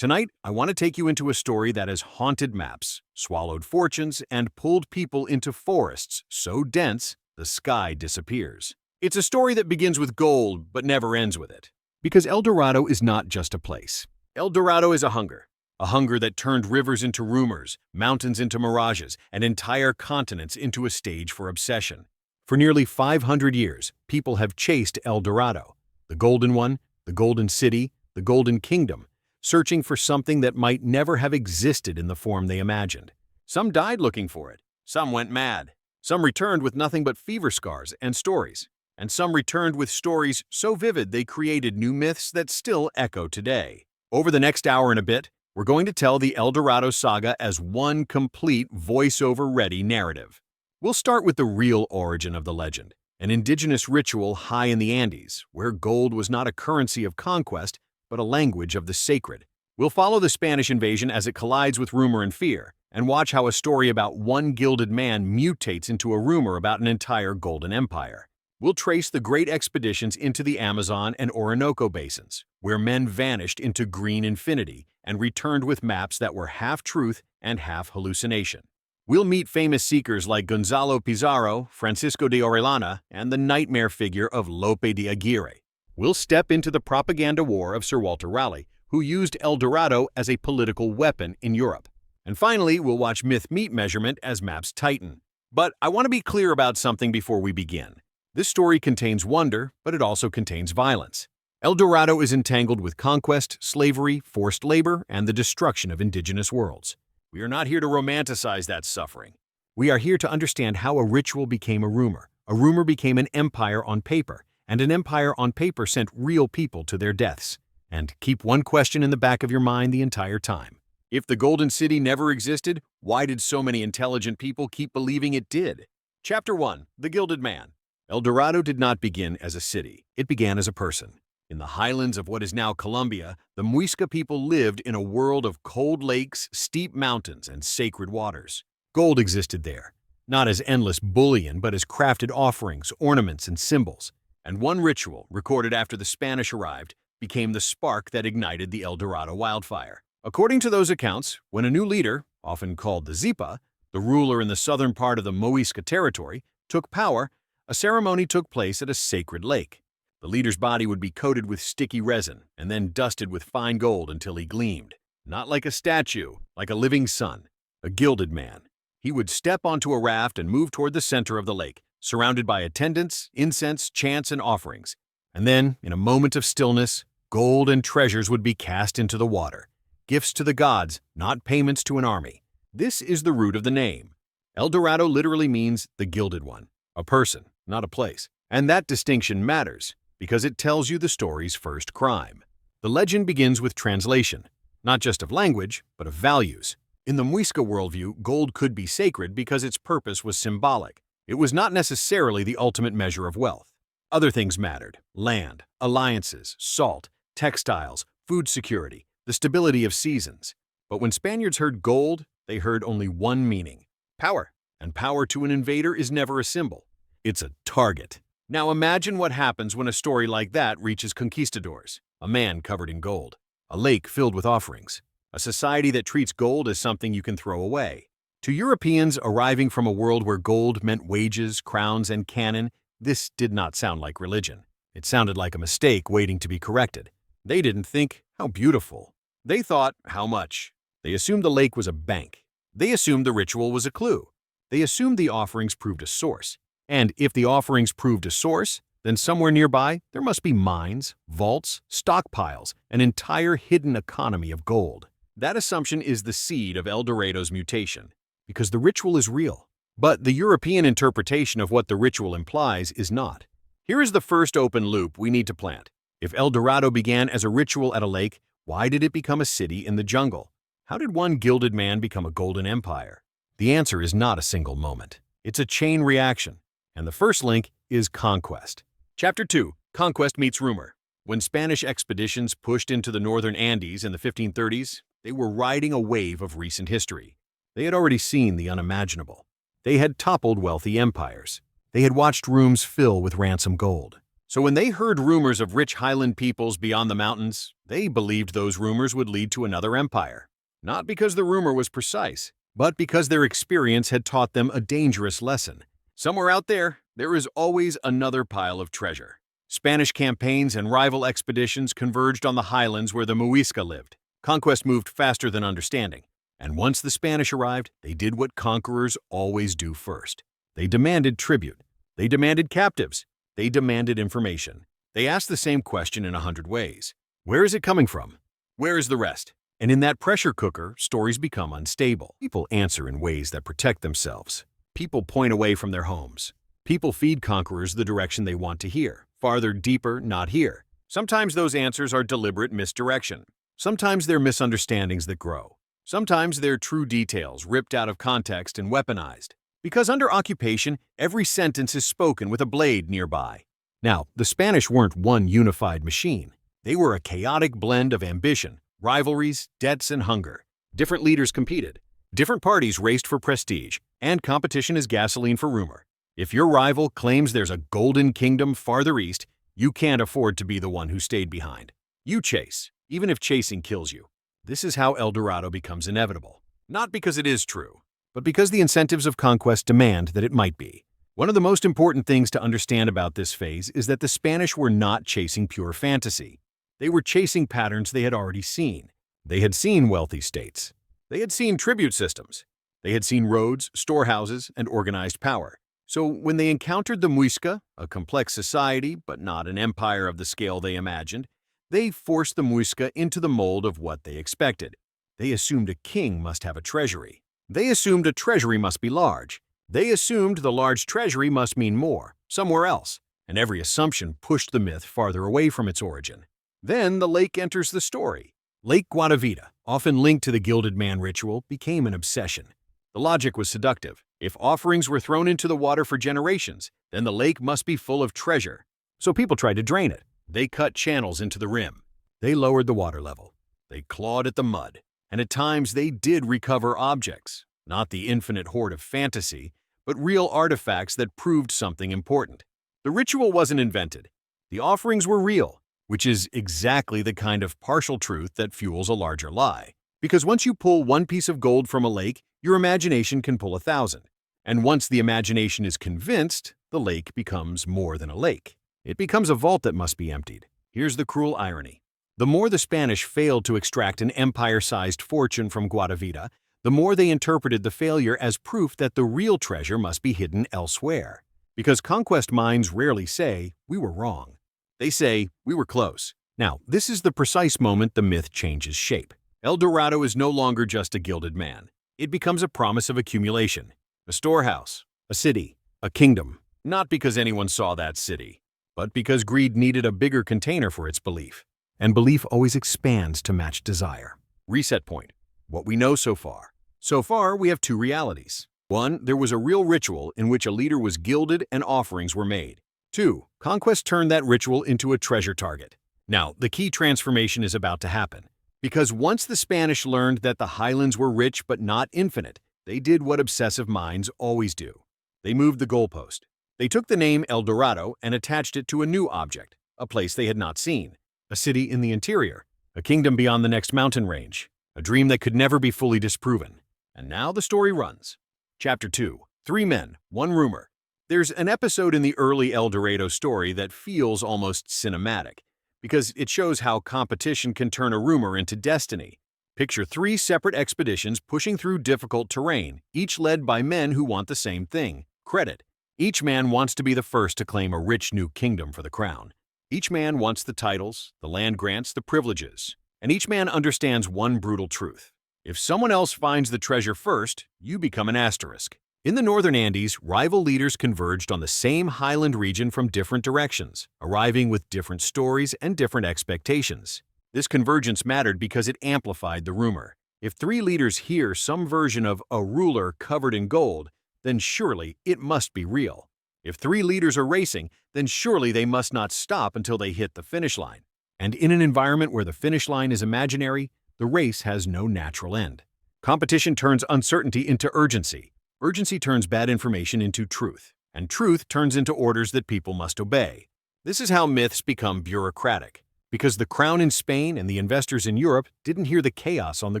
Tonight, I want to take you into a story that has haunted maps, swallowed fortunes, and pulled people into forests so dense the sky disappears. It's a story that begins with gold but never ends with it. Because El Dorado is not just a place. El Dorado is a hunger that turned rivers into rumors, mountains into mirages, and entire continents into a stage for obsession. For nearly 500 years, people have chased El Dorado, the golden one, the golden city, the golden kingdom, searching for something that might never have existed in the form they imagined. Some died looking for it, some went mad, some returned with nothing but fever scars and stories, and some returned with stories so vivid they created new myths that still echo today. Over the next hour and a bit, we're going to tell the El Dorado saga as one complete voiceover-ready narrative. We'll start with the real origin of the legend, an indigenous ritual high in the Andes, where gold was not a currency of conquest, but a language of the sacred. We'll follow the Spanish invasion as it collides with rumor and fear, and watch how a story about one gilded man mutates into a rumor about an entire golden empire. We'll trace the great expeditions into the Amazon and Orinoco basins, where men vanished into green infinity and returned with maps that were half truth and half hallucination. We'll meet famous seekers like Gonzalo Pizarro, Francisco de Orellana, and the nightmare figure of Lope de Aguirre. We'll step into the propaganda war of Sir Walter Raleigh, who used El Dorado as a political weapon in Europe. And finally, we'll watch myth meet measurement as maps tighten. But I want to be clear about something before we begin. This story contains wonder, but it also contains violence. El Dorado is entangled with conquest, slavery, forced labor, and the destruction of indigenous worlds. We are not here to romanticize that suffering. We are here to understand how a ritual became a rumor became an empire on paper, and an empire on paper sent real people to their deaths. And keep one question in the back of your mind the entire time. If the Golden City never existed, why did so many intelligent people keep believing it did? Chapter 1. The Gilded Man. El Dorado did not begin as a city. It began as a person. In the highlands of what is now Colombia, the Muisca people lived in a world of cold lakes, steep mountains, and sacred waters. Gold existed there, not as endless bullion, but as crafted offerings, ornaments, and symbols. And one ritual, recorded after the Spanish arrived, became the spark that ignited the El Dorado wildfire. According to those accounts, when a new leader, often called the Zipa, the ruler in the southern part of the Muisca territory, took power, a ceremony took place at a sacred lake. The leader's body would be coated with sticky resin and then dusted with fine gold until he gleamed. Not like a statue, like a living sun, a gilded man. He would step onto a raft and move toward the center of the lake, surrounded by attendants, incense, chants, and offerings. And then, in a moment of stillness, gold and treasures would be cast into the water. Gifts to the gods, not payments to an army. This is the root of the name. El Dorado literally means the gilded one, a person, not a place. And that distinction matters, because it tells you the story's first crime. The legend begins with translation, not just of language, but of values. In the Muisca worldview, gold could be sacred because its purpose was symbolic. It was not necessarily the ultimate measure of wealth. Other things mattered: land, alliances, salt, textiles, food security, the stability of seasons. But when Spaniards heard gold, they heard only one meaning: power. And power to an invader is never a symbol. It's a target. Now imagine what happens when a story like that reaches conquistadors: a man covered in gold, a lake filled with offerings, a society that treats gold as something you can throw away. To Europeans arriving from a world where gold meant wages, crowns, and cannon, this did not sound like religion. It sounded like a mistake waiting to be corrected. They didn't think, how beautiful. They thought, how much? They assumed the lake was a bank. They assumed the ritual was a clue. They assumed the offerings proved a source. And if the offerings proved a source, then somewhere nearby there must be mines, vaults, stockpiles, an entire hidden economy of gold. That assumption is the seed of El Dorado's mutation, because the ritual is real. But the European interpretation of what the ritual implies is not. Here is the first open loop we need to plant. If El Dorado began as a ritual at a lake, why did it become a city in the jungle? How did one gilded man become a golden empire? The answer is not a single moment. It's a chain reaction. And the first link is conquest. Chapter 2. Conquest meets rumor. When Spanish expeditions pushed into the northern Andes in the 1530s, they were riding a wave of recent history. They had already seen the unimaginable. They had toppled wealthy empires. They had watched rooms fill with ransom gold. So when they heard rumors of rich highland peoples beyond the mountains, they believed those rumors would lead to another empire. Not because the rumor was precise, but because their experience had taught them a dangerous lesson. Somewhere out there, there is always another pile of treasure. Spanish campaigns and rival expeditions converged on the highlands where the Muisca lived. Conquest moved faster than understanding. And once the Spanish arrived, they did what conquerors always do first. They demanded tribute. They demanded captives. They demanded information. They asked the same question in 100 ways. Where is it coming from? Where is the rest? And in that pressure cooker, stories become unstable. People answer in ways that protect themselves. People point away from their homes. People feed conquerors the direction they want to hear. Farther, deeper, not here. Sometimes those answers are deliberate misdirection. Sometimes they're misunderstandings that grow. Sometimes they're true details ripped out of context and weaponized. Because under occupation, every sentence is spoken with a blade nearby. Now, the Spanish weren't one unified machine. They were a chaotic blend of ambition, rivalries, debts, and hunger. Different leaders competed. Different parties raced for prestige, and competition is gasoline for rumor. If your rival claims there's a golden kingdom farther east, you can't afford to be the one who stayed behind. You chase, even if chasing kills you. This is how El Dorado becomes inevitable. Not because it is true, but because the incentives of conquest demand that it might be. One of the most important things to understand about this phase is that the Spanish were not chasing pure fantasy. They were chasing patterns they had already seen. They had seen wealthy states. They had seen tribute systems. They had seen roads, storehouses, and organized power. So when they encountered the Muisca, a complex society but not an empire of the scale they imagined, they forced the Muisca into the mold of what they expected. They assumed a king must have a treasury. They assumed a treasury must be large. They assumed the large treasury must mean more, somewhere else, and every assumption pushed the myth farther away from its origin. Then the lake enters the story. Lake Guatavita, often linked to the Gilded Man ritual, became an obsession. The logic was seductive. If offerings were thrown into the water for generations, then the lake must be full of treasure. So people tried to drain it. They cut channels into the rim. They lowered the water level. They clawed at the mud. And at times they did recover objects, not the infinite hoard of fantasy, but real artifacts that proved something important. The ritual wasn't invented. The offerings were real, which is exactly the kind of partial truth that fuels a larger lie. Because once you pull one piece of gold from a lake, your imagination can pull 1,000. And once the imagination is convinced, the lake becomes more than a lake. It becomes a vault that must be emptied. Here's the cruel irony. The more the Spanish failed to extract an empire-sized fortune from Guatavita, the more they interpreted the failure as proof that the real treasure must be hidden elsewhere. Because conquest minds rarely say, "We were wrong." They say, "We were close." Now, this is the precise moment the myth changes shape. El Dorado is no longer just a gilded man. It becomes a promise of accumulation. A storehouse, a city, a kingdom. Not because anyone saw that city, but because greed needed a bigger container for its belief. And belief always expands to match desire. Reset point. What we know so far. So far, we have two realities. 1. There was a real ritual in which a leader was gilded and offerings were made. 2. Conquest turned that ritual into a treasure target. Now, the key transformation is about to happen. Because once the Spanish learned that the highlands were rich but not infinite, they did what obsessive minds always do. They moved the goalpost. They took the name El Dorado and attached it to a new object, a place they had not seen. A city in the interior, a kingdom beyond the next mountain range, a dream that could never be fully disproven. And now the story runs. Chapter 2. 3 Men, 1 Rumor. There's an episode in the early El Dorado story that feels almost cinematic, because it shows how competition can turn a rumor into destiny. Picture 3 separate expeditions pushing through difficult terrain, each led by men who want the same thing: credit. Each man wants to be the first to claim a rich new kingdom for the crown. Each man wants the titles, the land grants, the privileges. And each man understands one brutal truth. If someone else finds the treasure first, you become an asterisk. In the northern Andes, rival leaders converged on the same highland region from different directions, arriving with different stories and different expectations. This convergence mattered because it amplified the rumor. If 3 leaders hear some version of a ruler covered in gold, then surely it must be real. If 3 leaders are racing, then surely they must not stop until they hit the finish line. And in an environment where the finish line is imaginary, the race has no natural end. Competition turns uncertainty into urgency. Urgency turns bad information into truth. And truth turns into orders that people must obey. This is how myths become bureaucratic, because the crown in Spain and the investors in Europe didn't hear the chaos on the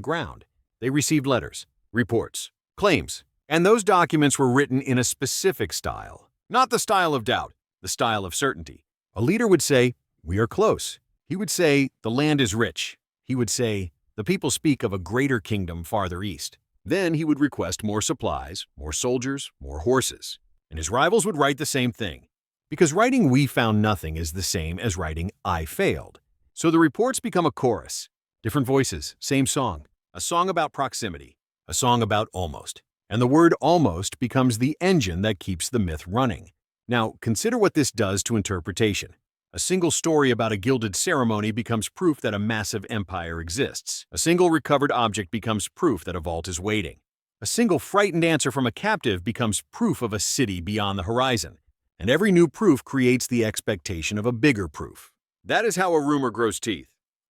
ground. They received letters, reports, claims, and those documents were written in a specific style. Not the style of doubt, the style of certainty. A leader would say, "We are close." He would say, "The land is rich." He would say, "The people speak of a greater kingdom farther east." Then he would request more supplies, more soldiers, more horses. And his rivals would write the same thing. Because writing "we found nothing" is the same as writing "I failed." So the reports become a chorus. Different voices, same song. A song about proximity. A song about almost. And the word almost becomes the engine that keeps the myth running. Now, consider what this does to interpretation. A single story about a gilded ceremony becomes proof that a massive empire exists. A single recovered object becomes proof that a vault is waiting. A single frightened answer from a captive becomes proof of a city beyond the horizon. And every new proof creates the expectation of a bigger proof. That is how a rumor grows teeth.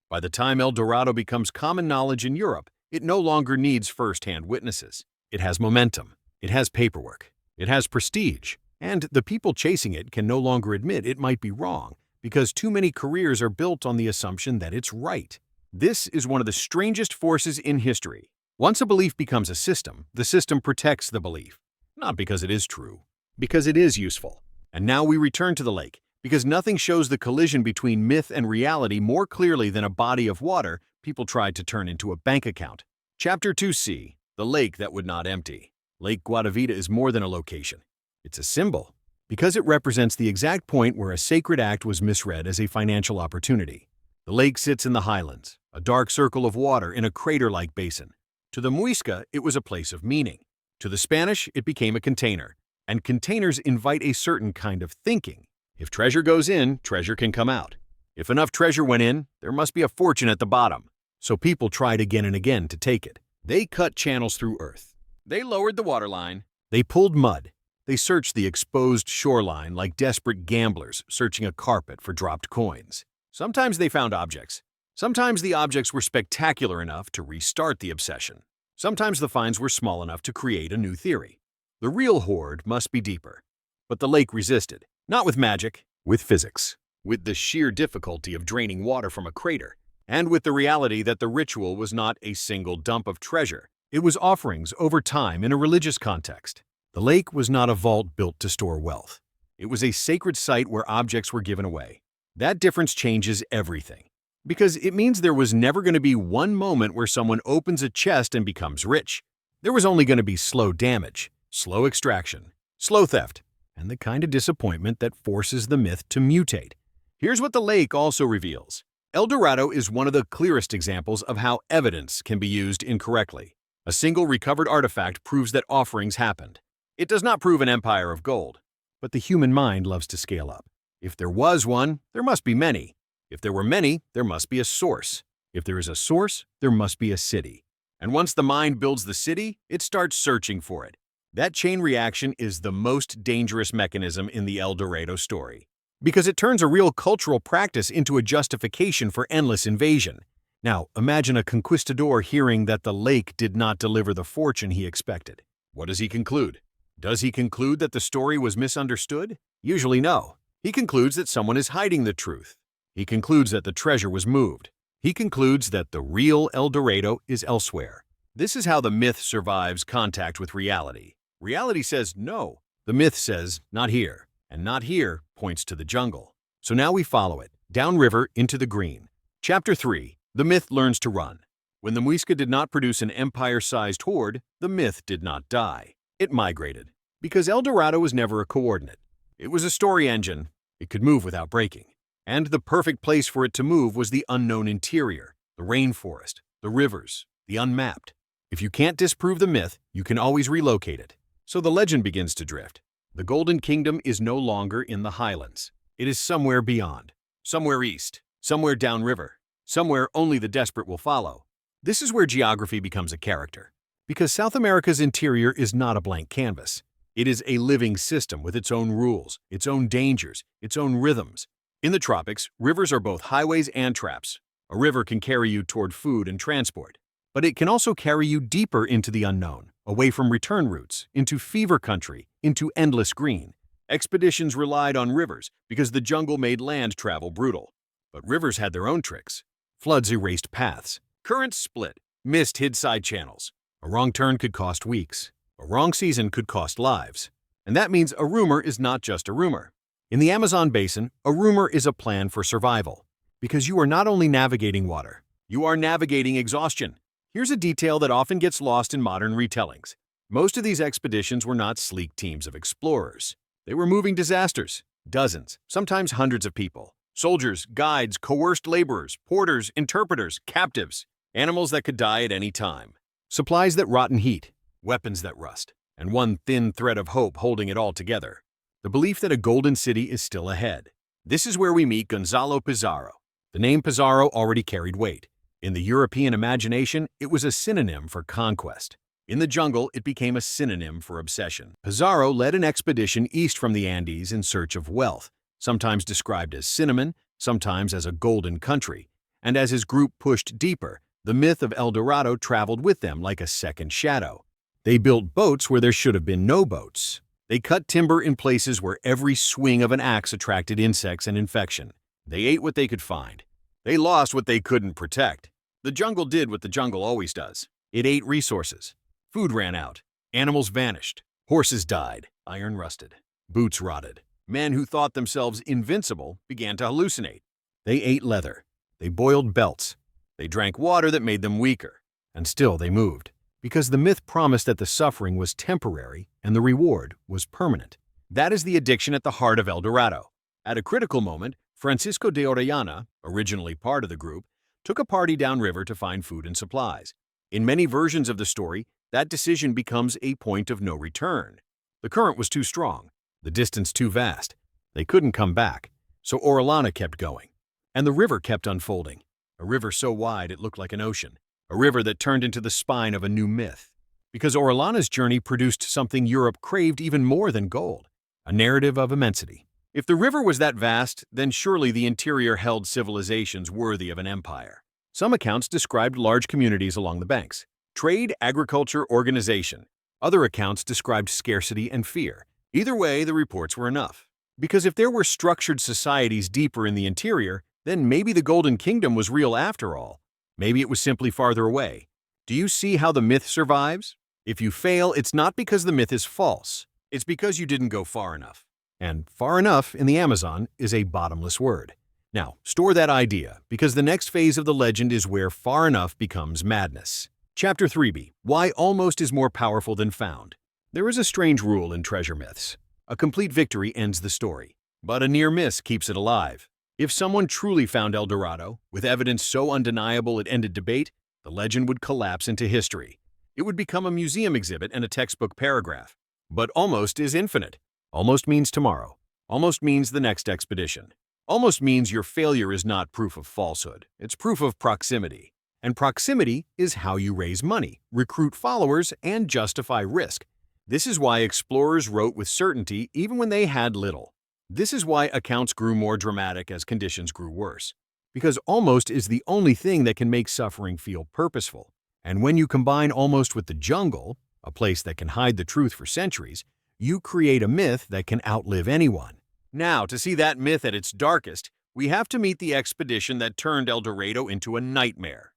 By the time El Dorado becomes common knowledge in Europe, it no longer needs first-hand witnesses. It has momentum. It has paperwork. It has prestige. And the people chasing it can no longer admit it might be wrong, because too many careers are built on the assumption that it's right. This is one of the strangest forces in history. Once a belief becomes a system, the system protects the belief. Not because it is true, because it is useful. And now we return to the lake, because nothing shows the collision between myth and reality more clearly than a body of water people tried to turn into a bank account. Chapter 2c, the lake that would not empty. Lake Guatavita is more than a location. It's a symbol, because it represents the exact point where a sacred act was misread as a financial opportunity. The lake sits in the highlands, a dark circle of water in a crater-like basin. To the Muisca, it was a place of meaning. To the Spanish, it became a container. And containers invite a certain kind of thinking. If treasure goes in, treasure can come out. If enough treasure went in, there must be a fortune at the bottom. So people tried again and again to take it. They cut channels through earth. They lowered the waterline. They pulled mud. They searched the exposed shoreline like desperate gamblers searching a carpet for dropped coins. Sometimes they found objects. Sometimes the objects were spectacular enough to restart the obsession. Sometimes the finds were small enough to create a new theory. The real hoard must be deeper. But the lake resisted, not with magic, with physics, with the sheer difficulty of draining water from a crater, and with the reality that the ritual was not a single dump of treasure. It was offerings over time in a religious context. The lake was not a vault built to store wealth. It was a sacred site where objects were given away. That difference changes everything. Because it means there was never going to be one moment where someone opens a chest and becomes rich. There was only going to be slow damage, slow extraction, slow theft, and the kind of disappointment that forces the myth to mutate. Here's what the lake also reveals. El Dorado is one of the clearest examples of how evidence can be used incorrectly. A single recovered artifact proves that offerings happened. It does not prove an empire of gold. But the human mind loves to scale up. If there was one, there must be many. If there were many, there must be a source. If there is a source, there must be a city. And once the mind builds the city, it starts searching for it. That chain reaction is the most dangerous mechanism in the El Dorado story, because it turns a real cultural practice into a justification for endless invasion. Now, imagine a conquistador hearing that the lake did not deliver the fortune he expected. What does he conclude? Does he conclude that the story was misunderstood? Usually no. He concludes that someone is hiding the truth. He concludes that the treasure was moved. He concludes that the real El Dorado is elsewhere. This is how the myth survives contact with reality. Reality says no. The myth says not here, and not here points to the jungle. So now we follow it, downriver into the green. Chapter 3. The myth learns to run. When the Muisca did not produce an empire-sized hoard, the myth did not die. It migrated. Because El Dorado was never a coordinate. It was a story engine. It could move without breaking. And the perfect place for it to move was the unknown interior, the rainforest, the rivers, the unmapped. If you can't disprove the myth, you can always relocate it. So the legend begins to drift. The Golden Kingdom is no longer in the highlands. It is somewhere beyond, somewhere east, somewhere downriver, somewhere only the desperate will follow. This is where geography becomes a character. Because South America's interior is not a blank canvas. It is a living system with its own rules, its own dangers, its own rhythms. In the tropics, rivers are both highways and traps. A river can carry you toward food and transport, but it can also carry you deeper into the unknown, away from return routes, into fever country, into endless green. Expeditions relied on rivers because the jungle made land travel brutal. But rivers had their own tricks. Floods erased paths. Currents split. Mist hid side channels. A wrong turn could cost weeks. A wrong season could cost lives. And that means a rumor is not just a rumor. In the Amazon basin, a rumor is a plan for survival. Because you are not only navigating water, you are navigating exhaustion. Here's a detail that often gets lost in modern retellings. Most of these expeditions were not sleek teams of explorers. They were moving disasters. Dozens, sometimes hundreds of people. Soldiers, guides, coerced laborers, porters, interpreters, captives. Animals that could die at any time. Supplies that rot in heat. Weapons that rust. And one thin thread of hope holding it all together. The belief that a golden city is still ahead. This is where we meet Gonzalo Pizarro. The name Pizarro already carried weight. In the European imagination, it was a synonym for conquest. In the jungle, it became a synonym for obsession. Pizarro led an expedition east from the Andes in search of wealth, sometimes described as cinnamon, sometimes as a golden country. And as his group pushed deeper, the myth of El Dorado traveled with them like a second shadow. They built boats where there should have been no boats. They cut timber in places where every swing of an axe attracted insects and infection. They ate what they could find. They lost what they couldn't protect. The jungle did what the jungle always does. It ate resources. Food ran out. Animals vanished. Horses died. Iron rusted. Boots rotted. Men who thought themselves invincible began to hallucinate. They ate leather. They boiled belts. They drank water that made them weaker. And still they moved. Because the myth promised that the suffering was temporary and the reward was permanent. That is the addiction at the heart of El Dorado. At a critical moment, Francisco de Orellana, originally part of the group, took a party downriver to find food and supplies. In many versions of the story, that decision becomes a point of no return. The current was too strong, the distance too vast. They couldn't come back, so Orellana kept going. And the river kept unfolding, a river so wide it looked like an ocean, a river that turned into the spine of a new myth. Because Orellana's journey produced something Europe craved even more than gold, a narrative of immensity. If the river was that vast, then surely the interior held civilizations worthy of an empire. Some accounts described large communities along the banks. Trade, agriculture, organization. Other accounts described scarcity and fear. Either way, the reports were enough. Because if there were structured societies deeper in the interior, then maybe the Golden Kingdom was real after all. Maybe it was simply farther away. Do you see how the myth survives? If you fail, it's not because the myth is false. It's because you didn't go far enough. And far enough in the Amazon is a bottomless word. Now, store that idea, because the next phase of the legend is where far enough becomes madness. Chapter 3b. Why almost is more powerful than found. There is a strange rule in treasure myths. A complete victory ends the story, but a near miss keeps it alive. If someone truly found El Dorado, with evidence so undeniable it ended debate, the legend would collapse into history. It would become a museum exhibit and a textbook paragraph. But almost is infinite. Almost means tomorrow. Almost means the next expedition. Almost means your failure is not proof of falsehood. It's proof of proximity. And proximity is how you raise money, recruit followers, and justify risk. This is why explorers wrote with certainty even when they had little. This is why accounts grew more dramatic as conditions grew worse. Because almost is the only thing that can make suffering feel purposeful. And when you combine almost with the jungle, a place that can hide the truth for centuries, you create a myth that can outlive anyone. Now, to see that myth at its darkest, we have to meet the expedition that turned El Dorado into a nightmare.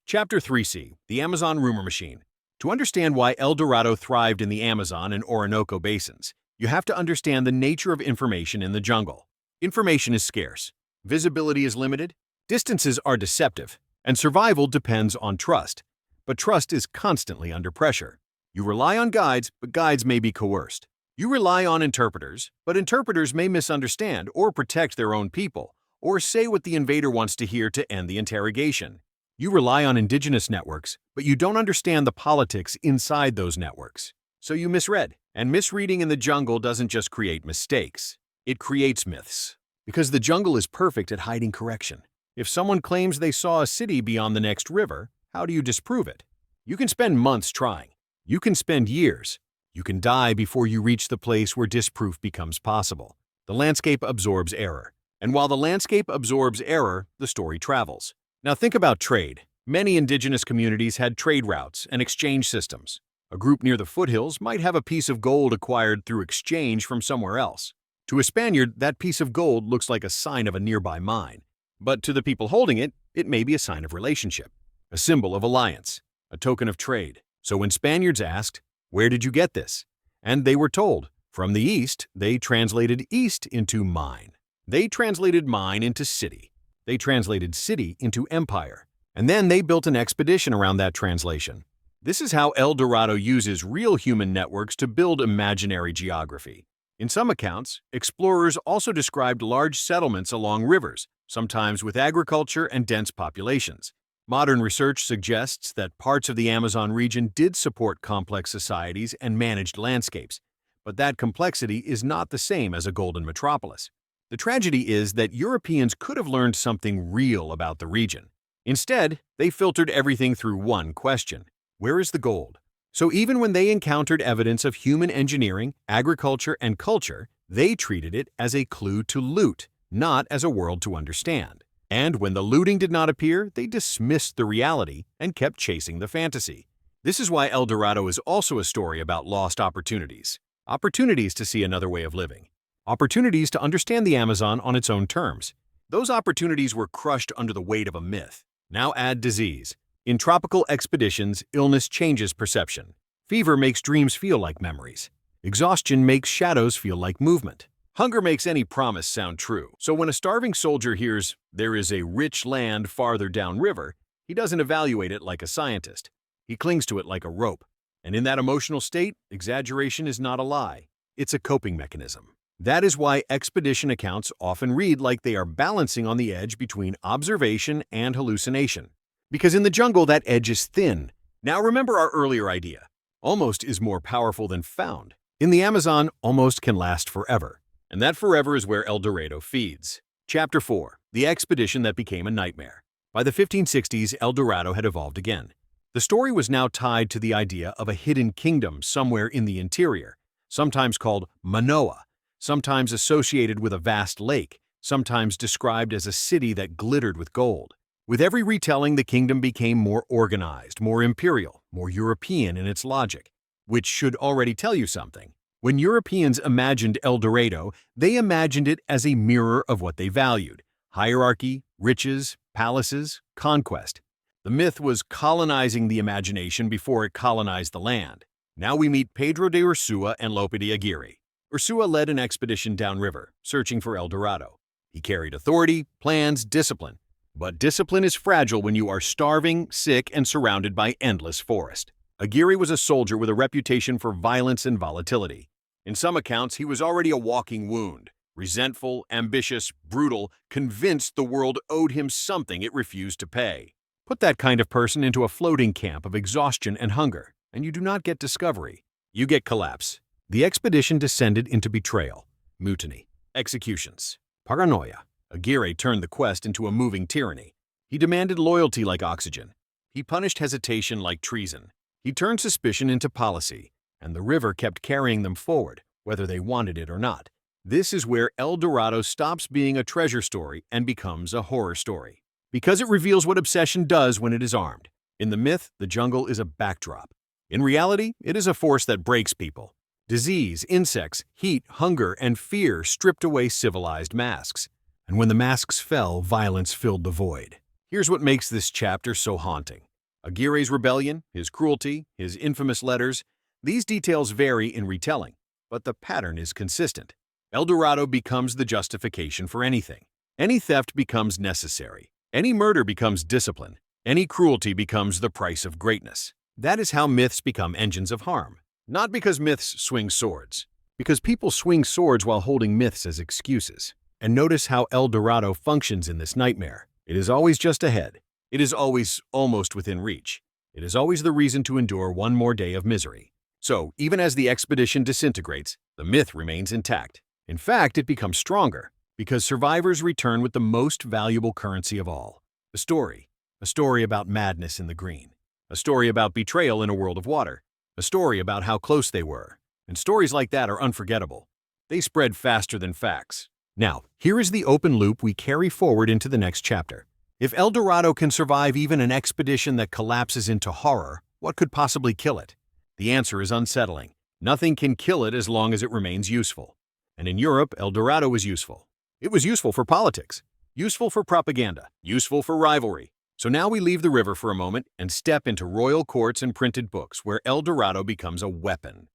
Chapter 3c. The Amazon Rumor Machine. To understand why El Dorado thrived in the Amazon and Orinoco basins, you have to understand the nature of information in the jungle. Information is scarce, visibility is limited, distances are deceptive, and survival depends on trust. But trust is constantly under pressure. You rely on guides, but guides may be coerced. You rely on interpreters, but interpreters may misunderstand or protect their own people, or say what the invader wants to hear to end the interrogation. You rely on indigenous networks, but you don't understand the politics inside those networks. So you misread. And misreading in the jungle doesn't just create mistakes. It creates myths. Because the jungle is perfect at hiding correction. If someone claims they saw a city beyond the next river, how do you disprove it? You can spend months trying. You can spend years. You can die before you reach the place where disproof becomes possible. The landscape absorbs error. And while the landscape absorbs error, the story travels. Now think about trade. Many indigenous communities had trade routes and exchange systems. A group near the foothills might have a piece of gold acquired through exchange from somewhere else. To a Spaniard, that piece of gold looks like a sign of a nearby mine. But to the people holding it, it may be a sign of relationship, a symbol of alliance, a token of trade. So when Spaniards asked, "Where did you get this?" and they were told, "From the east," they translated east into mine. They translated mine into city. They translated city into empire. And then they built an expedition around that translation. This is how El Dorado uses real human networks to build imaginary geography. In some accounts, explorers also described large settlements along rivers, sometimes with agriculture and dense populations. Modern research suggests that parts of the Amazon region did support complex societies and managed landscapes, but that complexity is not the same as a golden metropolis. The tragedy is that Europeans could have learned something real about the region. Instead, they filtered everything through one question: where is the gold? So even when they encountered evidence of human engineering, agriculture, and culture, they treated it as a clue to loot, not as a world to understand. And when the looting did not appear, they dismissed the reality and kept chasing the fantasy. This is why El Dorado is also a story about lost opportunities. Opportunities to see another way of living. Opportunities to understand the Amazon on its own terms. Those opportunities were crushed under the weight of a myth. Now add disease. In tropical expeditions, illness changes perception. Fever makes dreams feel like memories. Exhaustion makes shadows feel like movement. Hunger makes any promise sound true. So when a starving soldier hears, "There is a rich land farther downriver," he doesn't evaluate it like a scientist. He clings to it like a rope. And in that emotional state, exaggeration is not a lie. It's a coping mechanism. That is why expedition accounts often read like they are balancing on the edge between observation and hallucination. Because in the jungle, that edge is thin. Now remember our earlier idea. Almost is more powerful than found. In the Amazon, almost can last forever. And that forever is where El Dorado feeds. Chapter 4. The Expedition That Became a Nightmare. By the 1560s, El Dorado had evolved again. The story was now tied to the idea of a hidden kingdom somewhere in the interior, sometimes called Manoa, sometimes associated with a vast lake, sometimes described as a city that glittered with gold. With every retelling, the kingdom became more organized, more imperial, more European in its logic, which should already tell you something. When Europeans imagined El Dorado, they imagined it as a mirror of what they valued: hierarchy, riches, palaces, conquest. The myth was colonizing the imagination before it colonized the land. Now we meet Pedro de Ursua and Lope de Aguirre. Ursua led an expedition downriver, searching for El Dorado. He carried authority, plans, discipline. But discipline is fragile when you are starving, sick, and surrounded by endless forest. Aguirre was a soldier with a reputation for violence and volatility. In some accounts, he was already a walking wound, resentful, ambitious, brutal, convinced the world owed him something it refused to pay. Put that kind of person into a floating camp of exhaustion and hunger, and you do not get discovery. You get collapse. The expedition descended into betrayal, mutiny, executions, paranoia. Aguirre turned the quest into a moving tyranny. He demanded loyalty like oxygen. He punished hesitation like treason. He turned suspicion into policy, and the river kept carrying them forward, whether they wanted it or not. This is where El Dorado stops being a treasure story and becomes a horror story, because it reveals what obsession does when it is armed. In the myth, the jungle is a backdrop. In reality, it is a force that breaks people. Disease, insects, heat, hunger, and fear stripped away civilized masks. And when the masks fell, violence filled the void. Here's what makes this chapter so haunting. Aguirre's rebellion, his cruelty, his infamous letters, these details vary in retelling, but the pattern is consistent. El Dorado becomes the justification for anything. Any theft becomes necessary. Any murder becomes discipline. Any cruelty becomes the price of greatness. That is how myths become engines of harm. Not because myths swing swords, because people swing swords while holding myths as excuses. And notice how El Dorado functions in this nightmare. It is always just ahead. It is always almost within reach. It is always the reason to endure one more day of misery. So, even as the expedition disintegrates, the myth remains intact. In fact, it becomes stronger, because survivors return with the most valuable currency of all. A story about madness in the green. A story about betrayal in a world of water. A story about how close they were. And stories like that are unforgettable. They spread faster than facts. Now, here is the open loop we carry forward into the next chapter. If El Dorado can survive even an expedition that collapses into horror, what could possibly kill it? The answer is unsettling. Nothing can kill it as long as it remains useful. And in Europe, El Dorado was useful. It was useful for politics, useful for propaganda, useful for rivalry. So now we leave the river for a moment and step into royal courts and printed books where El Dorado becomes a weapon.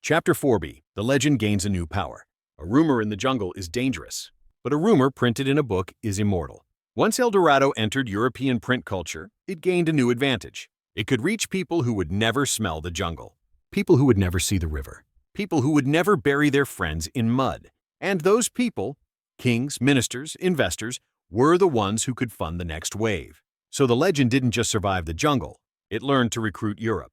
Chapter 4b. The legend gains a new power. A rumor in the jungle is dangerous, but a rumor printed in a book is immortal. Once El Dorado entered European print culture, it gained a new advantage. It could reach people who would never smell the jungle, people who would never see the river, people who would never bury their friends in mud. And those people, kings, ministers, investors, were the ones who could fund the next wave. So the legend didn't just survive the jungle, it learned to recruit Europe.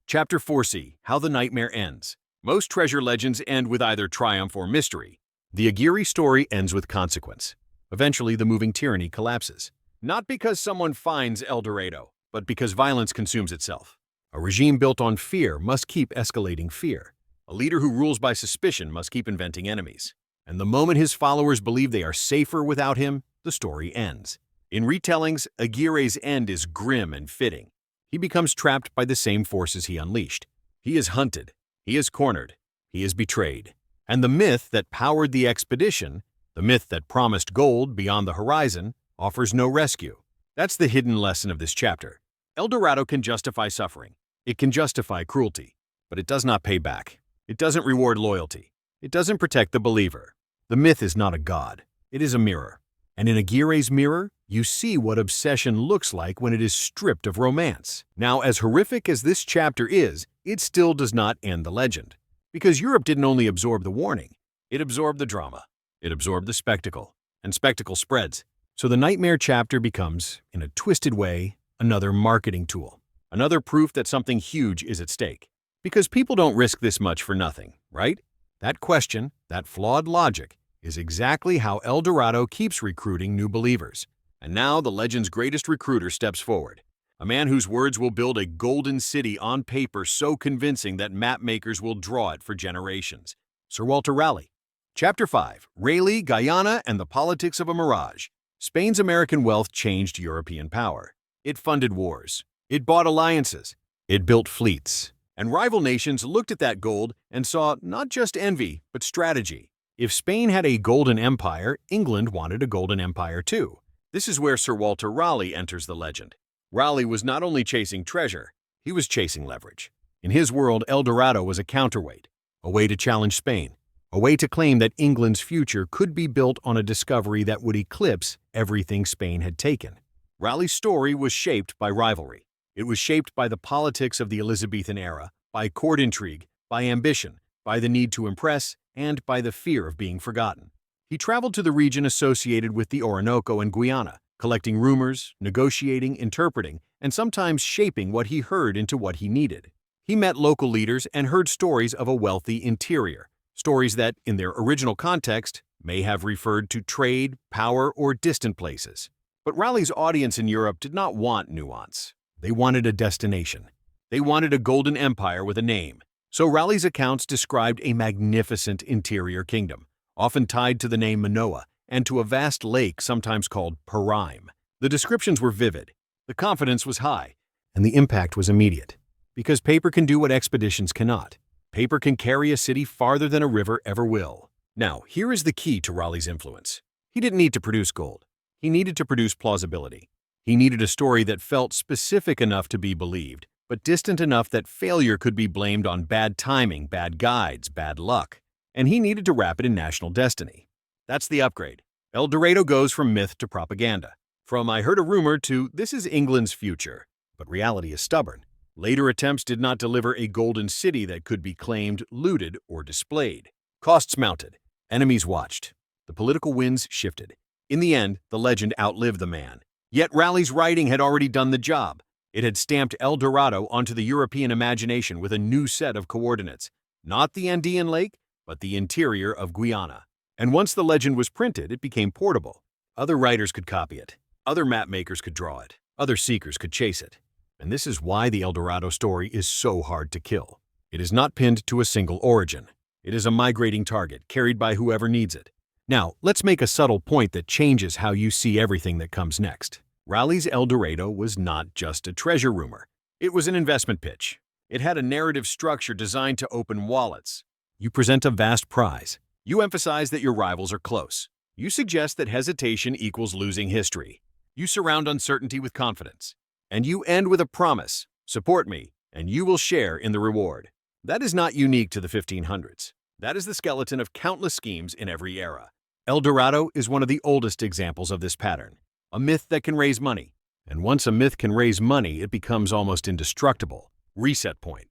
Chapter 4c. How the Nightmare Ends. Most treasure legends end with either triumph or mystery. The Aguirre story ends with consequence. Eventually, the moving tyranny collapses. Not because someone finds El Dorado, but because violence consumes itself. A regime built on fear must keep escalating fear. A leader who rules by suspicion must keep inventing enemies. And the moment his followers believe they are safer without him, the story ends. In retellings, Aguirre's end is grim and fitting. He becomes trapped by the same forces he unleashed. He is hunted. He is cornered. He is betrayed. And the myth that powered the expedition, the myth that promised gold beyond the horizon, offers no rescue. That's the hidden lesson of this chapter. El Dorado can justify suffering. It can justify cruelty. But it does not pay back. It doesn't reward loyalty. It doesn't protect the believer. The myth is not a god. It is a mirror. And in Aguirre's mirror, you see what obsession looks like when it is stripped of romance. Now, as horrific as this chapter is, it still does not end the legend. Because Europe didn't only absorb the warning, it absorbed the drama. It absorbed the spectacle. And spectacle spreads. So the nightmare chapter becomes, in a twisted way, another marketing tool. Another proof that something huge is at stake. Because people don't risk this much for nothing, right? That question, that flawed logic, is exactly how El Dorado keeps recruiting new believers. And now the legend's greatest recruiter steps forward. A man whose words will build a golden city on paper so convincing that map makers will draw it for generations. Sir Walter Raleigh. Chapter 5. Raleigh, Guyana, and the Politics of a Mirage. Spain's American wealth changed European power. It funded wars. It bought alliances. It built fleets. And rival nations looked at that gold and saw not just envy, but strategy. If Spain had a golden empire, England wanted a golden empire too. This is where Sir Walter Raleigh enters the legend. Raleigh was not only chasing treasure, he was chasing leverage. In his world, El Dorado was a counterweight, a way to challenge Spain, a way to claim that England's future could be built on a discovery that would eclipse everything Spain had taken. Raleigh's story was shaped by rivalry. It was shaped by the politics of the Elizabethan era, by court intrigue, by ambition, by the need to impress, and by the fear of being forgotten. He traveled to the region associated with the Orinoco and Guyana, collecting rumors, negotiating, interpreting, and sometimes shaping what he heard into what he needed. He met local leaders and heard stories of a wealthy interior, stories that, in their original context, may have referred to trade, power, or distant places. But Raleigh's audience in Europe did not want nuance. They wanted a destination. They wanted a golden empire with a name. So Raleigh's accounts described a magnificent interior kingdom, often tied to the name Manoa and to a vast lake sometimes called Paraime. The descriptions were vivid, the confidence was high, and the impact was immediate. Because paper can do what expeditions cannot. Paper can carry a city farther than a river ever will. Now, here is the key to Raleigh's influence. He didn't need to produce gold. He needed to produce plausibility. He needed a story that felt specific enough to be believed, but distant enough that failure could be blamed on bad timing, bad guides, bad luck. And he needed to wrap it in national destiny. That's the upgrade. El Dorado goes from myth to propaganda. From "I heard a rumor" to "this is England's future." But reality is stubborn. Later attempts did not deliver a golden city that could be claimed, looted, or displayed. Costs mounted. Enemies watched. The political winds shifted. In the end, the legend outlived the man. Yet Raleigh's writing had already done the job. It had stamped El Dorado onto the European imagination with a new set of coordinates. Not the Andean lake, but the interior of Guyana. And once the legend was printed, it became portable. Other writers could copy it. Other map makers could draw it. Other seekers could chase it. And this is why the El Dorado story is so hard to kill. It is not pinned to a single origin. It is a migrating target, carried by whoever needs it. Now, let's make a subtle point that changes how you see everything that comes next. Raleigh's El Dorado was not just a treasure rumor. It was an investment pitch. It had a narrative structure designed to open wallets. You present a vast prize. You emphasize that your rivals are close. You suggest that hesitation equals losing history. You surround uncertainty with confidence. And you end with a promise: support me, and you will share in the reward. That is not unique to the 1500s. That is the skeleton of countless schemes in every era. El Dorado is one of the oldest examples of this pattern. A myth that can raise money. And once a myth can raise money, it becomes almost indestructible. Reset point.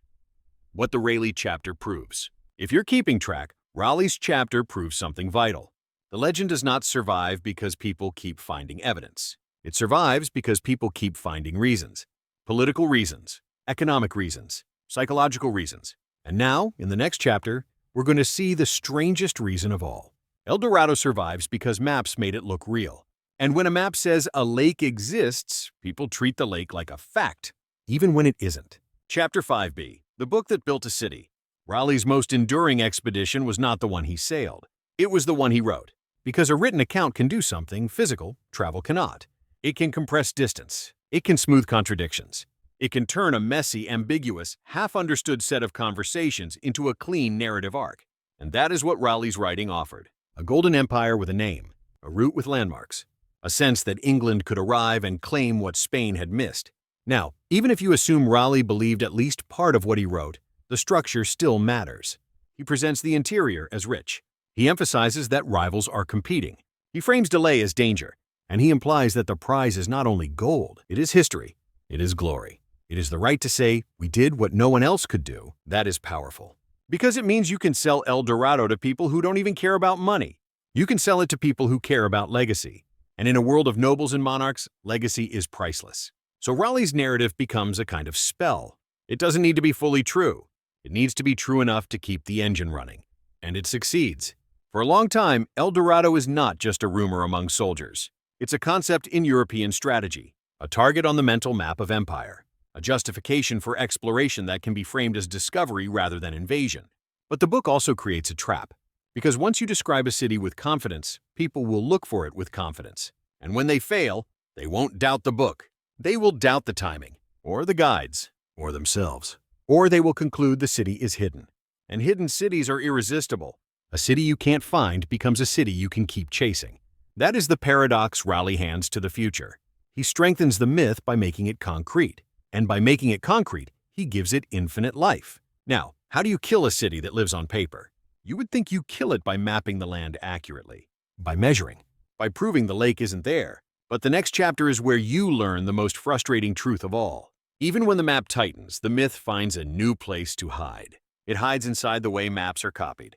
What the Raleigh chapter proves. If you're keeping track, Raleigh's chapter proves something vital. The legend does not survive because people keep finding evidence. It survives because people keep finding reasons. Political reasons, economic reasons, psychological reasons. And now, in the next chapter, we're going to see the strangest reason of all. El Dorado survives because maps made it look real. And when a map says a lake exists, people treat the lake like a fact, even when it isn't. Chapter 5b, the book that built a city. Raleigh's most enduring expedition was not the one he sailed. It was the one he wrote. Because a written account can do something physical travel cannot. It can compress distance. It can smooth contradictions. It can turn a messy, ambiguous, half-understood set of conversations into a clean narrative arc. And that is what Raleigh's writing offered. A golden empire with a name, a route with landmarks, a sense that England could arrive and claim what Spain had missed. Now, even if you assume Raleigh believed at least part of what he wrote, the structure still matters. He presents the interior as rich. He emphasizes that rivals are competing. He frames delay as danger, and he implies that the prize is not only gold, it is history, it is glory. It is the right to say, we did what no one else could do. That is powerful. Because it means you can sell El Dorado to people who don't even care about money. You can sell it to people who care about legacy. And in a world of nobles and monarchs, legacy is priceless. So Raleigh's narrative becomes a kind of spell. It doesn't need to be fully true. It needs to be true enough to keep the engine running. And it succeeds. For a long time, El Dorado is not just a rumor among soldiers. It's a concept in European strategy, a target on the mental map of empire, a justification for exploration that can be framed as discovery rather than invasion. But the book also creates a trap. Because once you describe a city with confidence, people will look for it with confidence. And when they fail, they won't doubt the book. They will doubt the timing, or the guides, or themselves. Or they will conclude the city is hidden. And hidden cities are irresistible. A city you can't find becomes a city you can keep chasing. That is the paradox Raleigh hands to the future. He strengthens the myth by making it concrete. And by making it concrete, he gives it infinite life. Now, how do you kill a city that lives on paper? You would think you kill it by mapping the land accurately, by measuring, by proving the lake isn't there. But the next chapter is where you learn the most frustrating truth of all. Even when the map tightens, the myth finds a new place to hide. It hides inside the way maps are copied.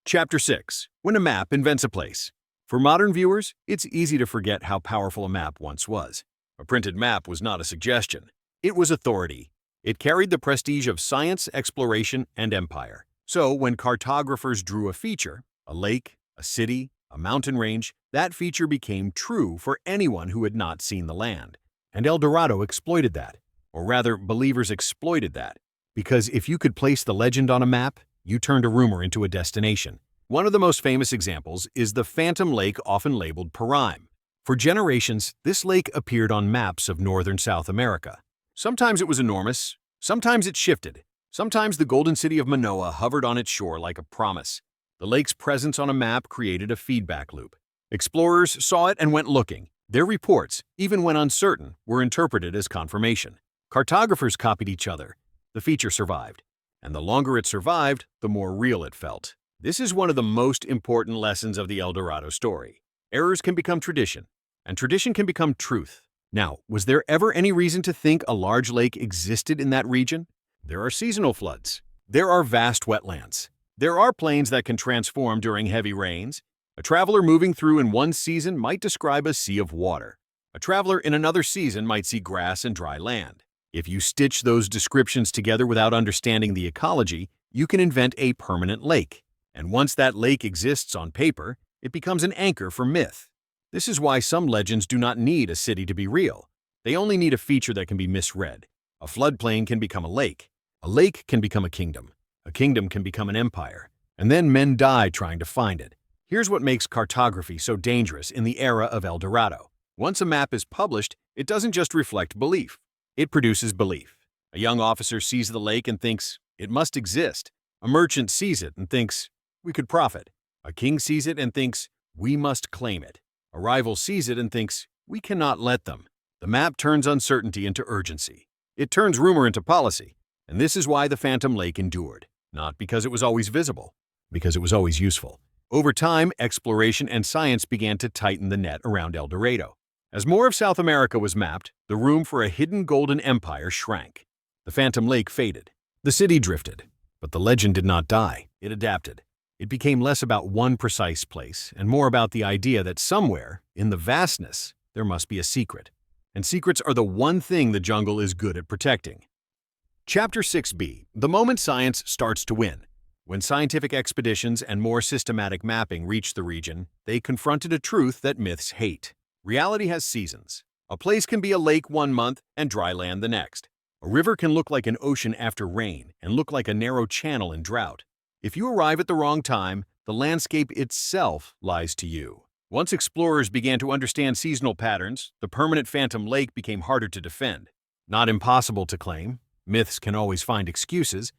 Chapter 6. When a map invents a place. For modern viewers, it's easy to forget how powerful a map once was. A printed map was not a suggestion. It was authority. It carried the prestige of science, exploration, and empire. So when cartographers drew a feature, a lake, a city, a mountain range, that feature became true for anyone who had not seen the land. And El Dorado exploited that. Or rather, believers exploited that. Because if you could place the legend on a map, you turned a rumor into a destination. One of the most famous examples is the Phantom Lake, often labeled Paraime. For generations, this lake appeared on maps of northern South America. Sometimes it was enormous, sometimes it shifted. Sometimes the golden city of Manoa hovered on its shore like a promise. The lake's presence on a map created a feedback loop. Explorers saw it and went looking. Their reports, even when uncertain, were interpreted as confirmation. Cartographers copied each other. The feature survived. And the longer it survived, the more real it felt. This is one of the most important lessons of the El Dorado story. Errors can become tradition, and tradition can become truth. Now, was there ever any reason to think a large lake existed in that region? There are seasonal floods. There are vast wetlands. There are plains that can transform during heavy rains. A traveler moving through in one season might describe a sea of water. A traveler in another season might see grass and dry land. If you stitch those descriptions together without understanding the ecology, you can invent a permanent lake. And once that lake exists on paper, it becomes an anchor for myth. This is why some legends do not need a city to be real. They only need a feature that can be misread. A floodplain can become a lake. A lake can become a kingdom. A kingdom can become an empire. And then men die trying to find it. Here's what makes cartography so dangerous in the era of El Dorado. Once a map is published, it doesn't just reflect belief. It produces belief. A young officer sees the lake and thinks, it must exist. A merchant sees it and thinks, we could profit. A king sees it and thinks, we must claim it. A rival sees it and thinks, we cannot let them. The map turns uncertainty into urgency. It turns rumor into policy. And this is why the Phantom Lake endured. Not because it was always visible, because it was always useful. Over time, exploration and science began to tighten the net around El Dorado. As more of South America was mapped, the room for a hidden golden empire shrank. The Phantom Lake faded. The city drifted. But the legend did not die. It adapted. It became less about one precise place and more about the idea that somewhere, in the vastness, there must be a secret. And secrets are the one thing the jungle is good at protecting. Chapter 6b. The moment science starts to win. When scientific expeditions and more systematic mapping reached the region, they confronted a truth that myths hate. Reality has seasons. A place can be a lake one month and dry land the next. A river can look like an ocean after rain and look like a narrow channel in drought. If you arrive at the wrong time, the landscape itself lies to you. Once explorers began to understand seasonal patterns, the permanent Phantom Lake became harder to defend. Not impossible to claim. Myths can always find excuses,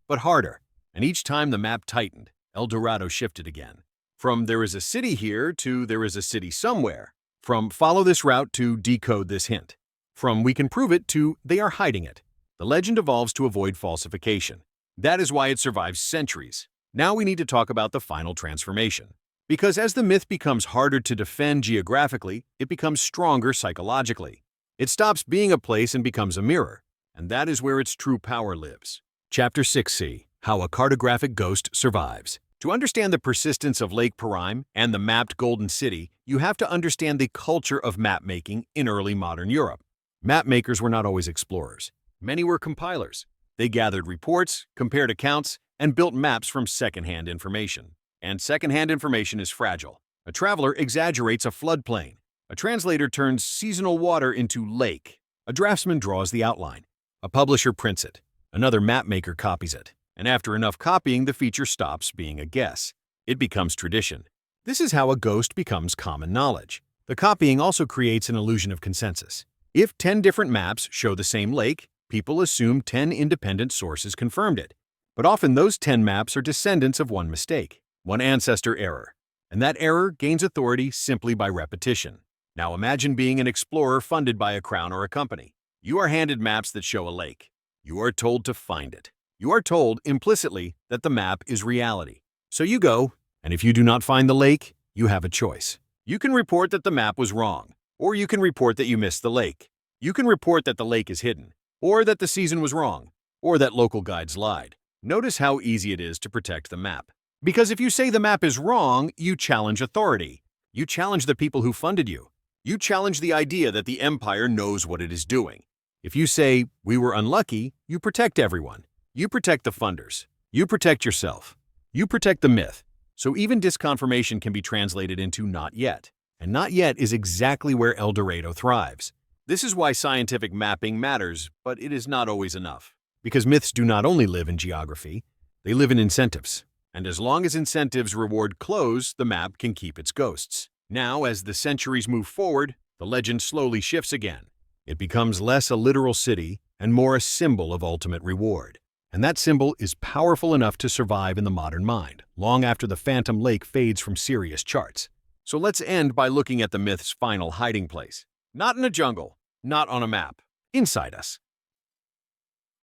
but harder. And each time the map tightened, El Dorado shifted again. From there is a city here to there is a city somewhere. From follow this route to decode this hint. From we can prove it to they are hiding it. The legend evolves to avoid falsification. That is why it survives centuries. Now we need to talk about the final transformation. Because as the myth becomes harder to defend geographically, it becomes stronger psychologically. It stops being a place and becomes a mirror. And that is where its true power lives. Chapter 6c. How a cartographic ghost survives. To understand the persistence of Lake Parime and the mapped Golden City, you have to understand the culture of map-making in early modern Europe. Map-makers were not always explorers. Many were compilers. They gathered reports, compared accounts, and built maps from second-hand information. And second-hand information is fragile. A traveler exaggerates a floodplain. A translator turns seasonal water into lake. A draftsman draws the outline. A publisher prints it. Another mapmaker copies it. And after enough copying, the feature stops being a guess. It becomes tradition. This is how a ghost becomes common knowledge. The copying also creates an illusion of consensus. If 10 different maps show the same lake, people assume 10 independent sources confirmed it. But often those 10 maps are descendants of one mistake, one ancestor error. And that error gains authority simply by repetition. Now imagine being an explorer funded by a crown or a company. You are handed maps that show a lake. You are told to find it. You are told, implicitly, that the map is reality. So you go, and if you do not find the lake, you have a choice. You can report that the map was wrong, or you can report that you missed the lake. You can report that the lake is hidden, or that the season was wrong, or that local guides lied. Notice how easy it is to protect the map. Because if you say the map is wrong, you challenge authority. You challenge the people who funded you. You challenge the idea that the empire knows what it is doing. If you say, we were unlucky, you protect everyone. You protect the funders. You protect yourself. You protect the myth. So even disconfirmation can be translated into not yet. And not yet is exactly where El Dorado thrives. This is why scientific mapping matters, but it is not always enough. Because myths do not only live in geography, they live in incentives. And as long as incentives reward close, the map can keep its ghosts. Now, as the centuries move forward, the legend slowly shifts again. It becomes less a literal city and more a symbol of ultimate reward. And that symbol is powerful enough to survive in the modern mind, long after the Phantom Lake fades from serious charts. So let's end by looking at the myth's final hiding place. Not in a jungle, not on a map, inside us.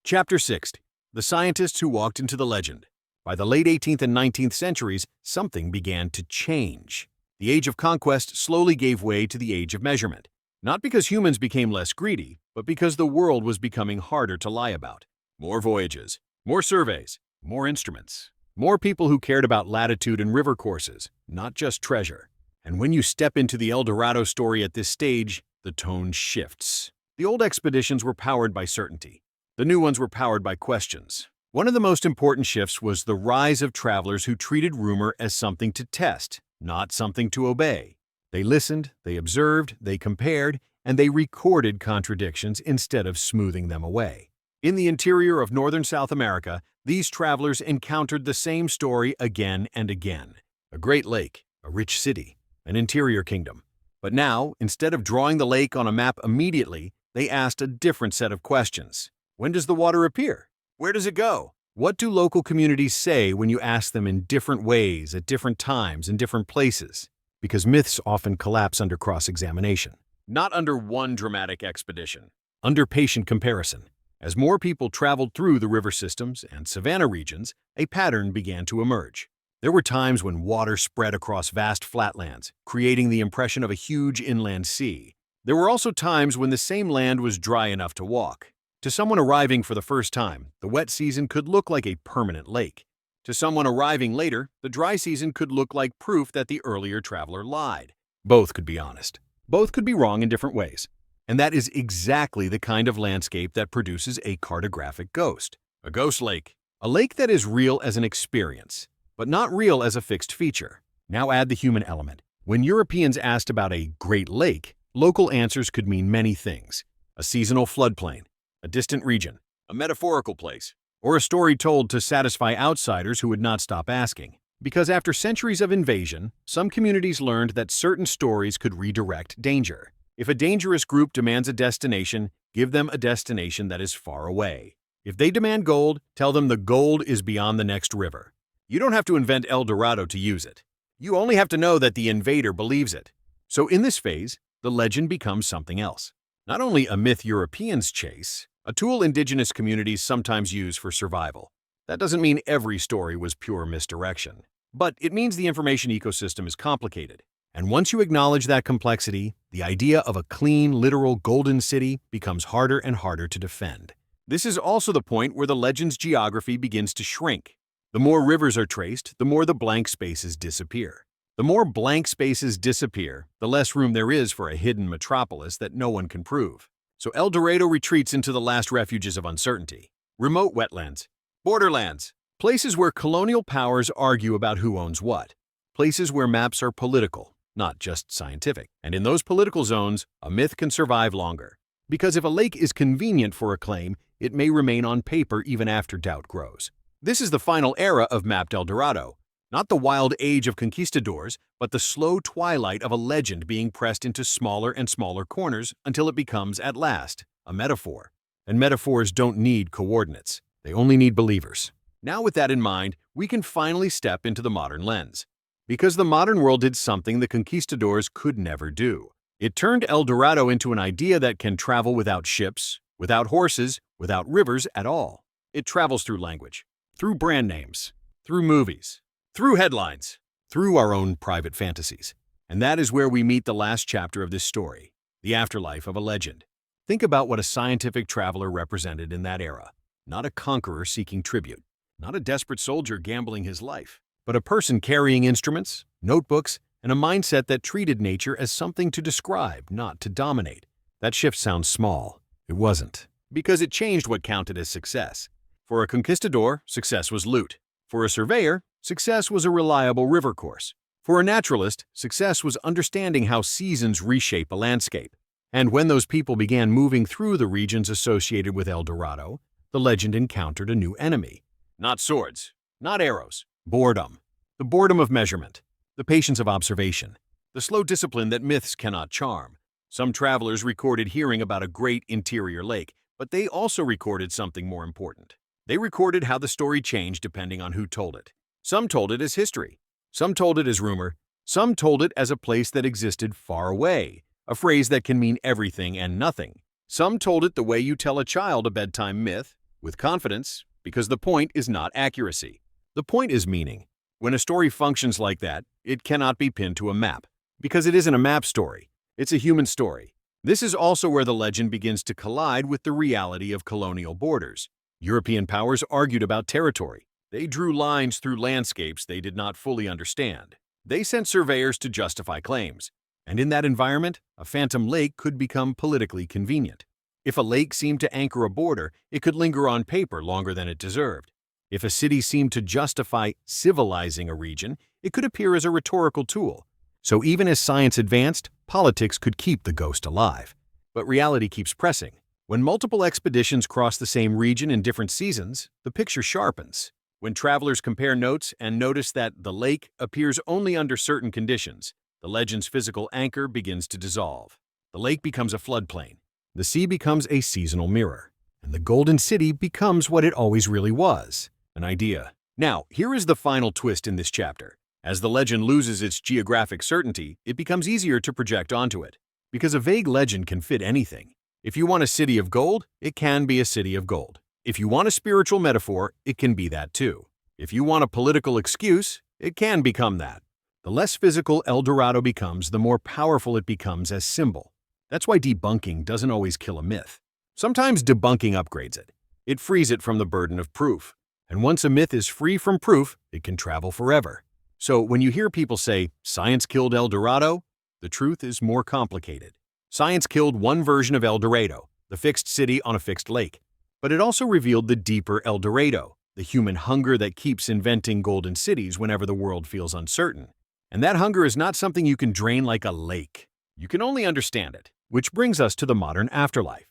Chapter 6. The scientists who walked into the legend. By the late 18th and 19th centuries, something began to change. The age of conquest slowly gave way to the age of measurement. Not because humans became less greedy, but because the world was becoming harder to lie about. More voyages, more surveys, more instruments, more people who cared about latitude and river courses, not just treasure. And when you step into the El Dorado story at this stage, the tone shifts. The old expeditions were powered by certainty. The new ones were powered by questions. One of the most important shifts was the rise of travelers who treated rumor as something to test, not something to obey. They listened, they observed, they compared, and they recorded contradictions instead of smoothing them away. In the interior of northern South America, these travelers encountered the same story again and again. A great lake, a rich city, an interior kingdom. But now, instead of drawing the lake on a map immediately, they asked a different set of questions. When does the water appear? Where does it go? What do local communities say when you ask them in different ways, at different times, in different places? Because myths often collapse under cross-examination. Not under one dramatic expedition. Under patient comparison. As more people traveled through the river systems and savanna regions, a pattern began to emerge. There were times when water spread across vast flatlands, creating the impression of a huge inland sea. There were also times when the same land was dry enough to walk. To someone arriving for the first time, the wet season could look like a permanent lake. To someone arriving later, the dry season could look like proof that the earlier traveler lied. Both could be honest. Both could be wrong in different ways. And that is exactly the kind of landscape that produces a cartographic ghost. A ghost lake. A lake that is real as an experience, but not real as a fixed feature. Now add the human element. When Europeans asked about a Great Lake, local answers could mean many things. A seasonal floodplain, a distant region, a metaphorical place, or a story told to satisfy outsiders who would not stop asking. Because after centuries of invasion, some communities learned that certain stories could redirect danger. If a dangerous group demands a destination, give them a destination that is far away. If they demand gold, tell them the gold is beyond the next river. You don't have to invent El Dorado to use it. You only have to know that the invader believes it. So in this phase, the legend becomes something else. Not only a myth Europeans chase, a tool indigenous communities sometimes use for survival. That doesn't mean every story was pure misdirection. But it means the information ecosystem is complicated. And once you acknowledge that complexity, the idea of a clean, literal golden city becomes harder and harder to defend. This is also the point where the legend's geography begins to shrink. The more rivers are traced, the more the blank spaces disappear. The more blank spaces disappear, the less room there is for a hidden metropolis that no one can prove. So El Dorado retreats into the last refuges of uncertainty. Remote wetlands, borderlands, places where colonial powers argue about who owns what. Places where maps are political, not just scientific. And in those political zones, a myth can survive longer. Because if a lake is convenient for a claim, it may remain on paper even after doubt grows. This is the final era of mapped El Dorado. Not the wild age of conquistadors, but the slow twilight of a legend being pressed into smaller and smaller corners until it becomes, at last, a metaphor. And metaphors don't need coordinates. They only need believers. Now with that in mind, we can finally step into the modern lens. Because the modern world did something the conquistadors could never do. It turned El Dorado into an idea that can travel without ships, without horses, without rivers at all. It travels through language, through brand names, through movies, through headlines, through our own private fantasies. And that is where we meet the last chapter of this story, the afterlife of a legend. Think about what a scientific traveler represented in that era. Not a conqueror seeking tribute, not a desperate soldier gambling his life, but a person carrying instruments, notebooks, and a mindset that treated nature as something to describe, not to dominate. That shift sounds small. It wasn't, because it changed what counted as success. For a conquistador, success was loot. For a surveyor, success was a reliable river course. For a naturalist, success was understanding how seasons reshape a landscape. And when those people began moving through the regions associated with El Dorado, the legend encountered a new enemy. Not swords, not arrows, boredom. The boredom of measurement, the patience of observation, the slow discipline that myths cannot charm. Some travelers recorded hearing about a great interior lake, but they also recorded something more important. They recorded how the story changed depending on who told it. Some told it as history. Some told it as rumor. Some told it as a place that existed far away, a phrase that can mean everything and nothing. Some told it the way you tell a child a bedtime myth, with confidence, because the point is not accuracy. The point is meaning. When a story functions like that, it cannot be pinned to a map, because it isn't a map story. It's a human story. This is also where the legend begins to collide with the reality of colonial borders. European powers argued about territory. They drew lines through landscapes they did not fully understand. They sent surveyors to justify claims. And in that environment, a phantom lake could become politically convenient. If a lake seemed to anchor a border, it could linger on paper longer than it deserved. If a city seemed to justify civilizing a region, it could appear as a rhetorical tool. So even as science advanced, politics could keep the ghost alive. But reality keeps pressing. When multiple expeditions cross the same region in different seasons, the picture sharpens. When travelers compare notes and notice that the lake appears only under certain conditions, the legend's physical anchor begins to dissolve. The lake becomes a floodplain. The sea becomes a seasonal mirror. and the Golden City becomes what it always really was, an idea. Now, here is the final twist in this chapter. As the legend loses its geographic certainty, it becomes easier to project onto it. Because a vague legend can fit anything. If you want a city of gold, it can be a city of gold. If you want a spiritual metaphor, it can be that too. If you want a political excuse, it can become that. The less physical El Dorado becomes, the more powerful it becomes as symbol. That's why debunking doesn't always kill a myth. Sometimes debunking upgrades it. It frees it from the burden of proof. And once a myth is free from proof, it can travel forever. So when you hear people say, science killed El Dorado, the truth is more complicated. Science killed one version of El Dorado, the fixed city on a fixed lake. But it also revealed the deeper El Dorado, the human hunger that keeps inventing golden cities whenever the world feels uncertain. And that hunger is not something you can drain like a lake. You can only understand it, which brings us to the modern afterlife.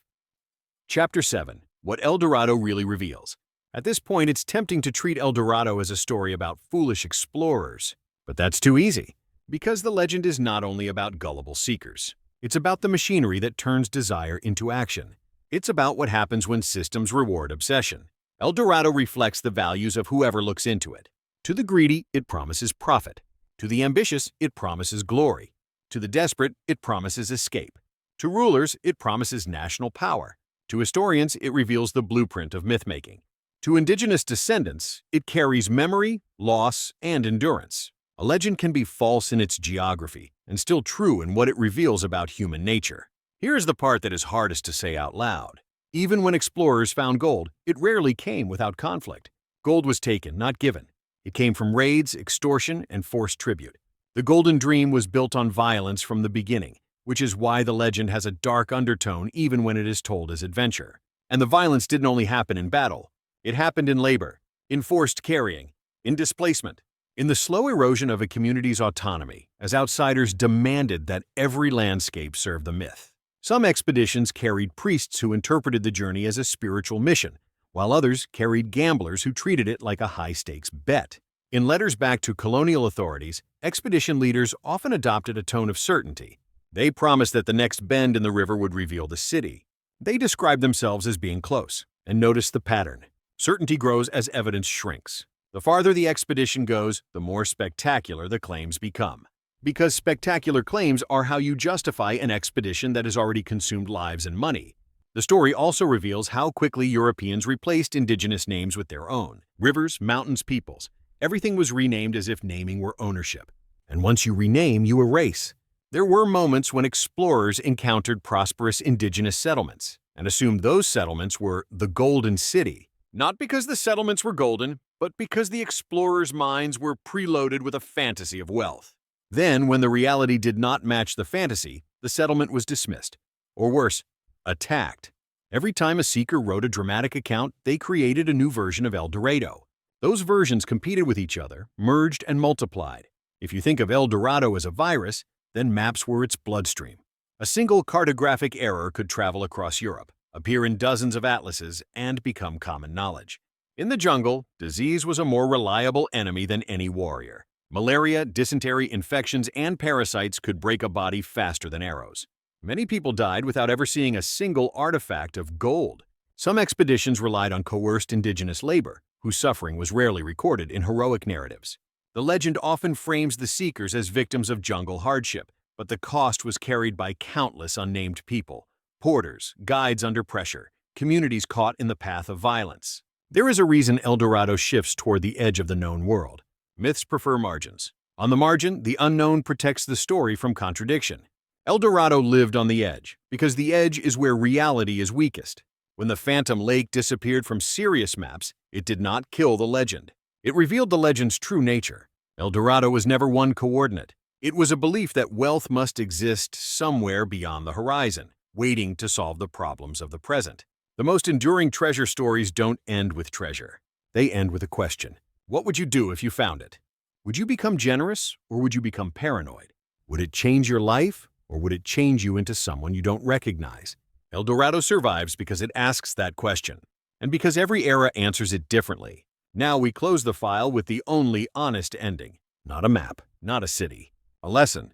Chapter 7. What El Dorado really reveals. At this point, it's tempting to treat El Dorado as a story about foolish explorers. But that's too easy, because the legend is not only about gullible seekers. It's about the machinery that turns desire into action. It's about what happens when systems reward obsession. El Dorado reflects the values of whoever looks into it. To the greedy, it promises profit. To the ambitious, it promises glory. To the desperate, it promises escape. To rulers, it promises national power. To historians, it reveals the blueprint of myth-making. To indigenous descendants, it carries memory, loss, and endurance. A legend can be false in its geography and still true in what it reveals about human nature. Here's the part that is hardest to say out loud. Even when explorers found gold, it rarely came without conflict. Gold was taken, not given. It came from raids, extortion, and forced tribute. The Golden Dream was built on violence from the beginning, which is why the legend has a dark undertone even when it is told as adventure. And the violence didn't only happen in battle. It happened in labor, in forced carrying, in displacement, in the slow erosion of a community's autonomy, as outsiders demanded that every landscape serve the myth. Some expeditions carried priests who interpreted the journey as a spiritual mission, while others carried gamblers who treated it like a high-stakes bet. In letters back to colonial authorities, expedition leaders often adopted a tone of certainty. They promised that the next bend in the river would reveal the city. They described themselves as being close, and noticed the pattern. Certainty grows as evidence shrinks. The farther the expedition goes, the more spectacular the claims become. Because spectacular claims are how you justify an expedition that has already consumed lives and money. The story also reveals how quickly Europeans replaced indigenous names with their own. Rivers, mountains, peoples. Everything was renamed as if naming were ownership. And once you rename, you erase. There were moments when explorers encountered prosperous indigenous settlements and assumed those settlements were the Golden City. Not because the settlements were golden, but because the explorers' minds were preloaded with a fantasy of wealth. Then, when the reality did not match the fantasy, the settlement was dismissed. Or worse, attacked. Every time a seeker wrote a dramatic account, they created a new version of El Dorado. Those versions competed with each other, merged and multiplied. If you think of El Dorado as a virus, then maps were its bloodstream. A single cartographic error could travel across Europe, appear in dozens of atlases, and become common knowledge. In the jungle, disease was a more reliable enemy than any warrior. Malaria, dysentery, infections, and parasites could break a body faster than arrows. Many people died without ever seeing a single artifact of gold. Some expeditions relied on coerced indigenous labor, whose suffering was rarely recorded in heroic narratives. The legend often frames the seekers as victims of jungle hardship, but the cost was carried by countless unnamed people. Porters, guides under pressure, communities caught in the path of violence. There is a reason El Dorado shifts toward the edge of the known world. Myths prefer margins. On the margin, the unknown protects the story from contradiction. El Dorado lived on the edge, because the edge is where reality is weakest. When the Phantom Lake disappeared from serious maps, it did not kill the legend. It revealed the legend's true nature. El Dorado was never one coordinate. It was a belief that wealth must exist somewhere beyond the horizon, waiting to solve the problems of the present. The most enduring treasure stories don't end with treasure. They end with a question. What would you do if you found it? Would you become generous, or would you become paranoid? Would it change your life, or would it change you into someone you don't recognize? El Dorado survives because it asks that question, and because every era answers it differently. Now we close the file with the only honest ending. Not a map, not a city. A lesson.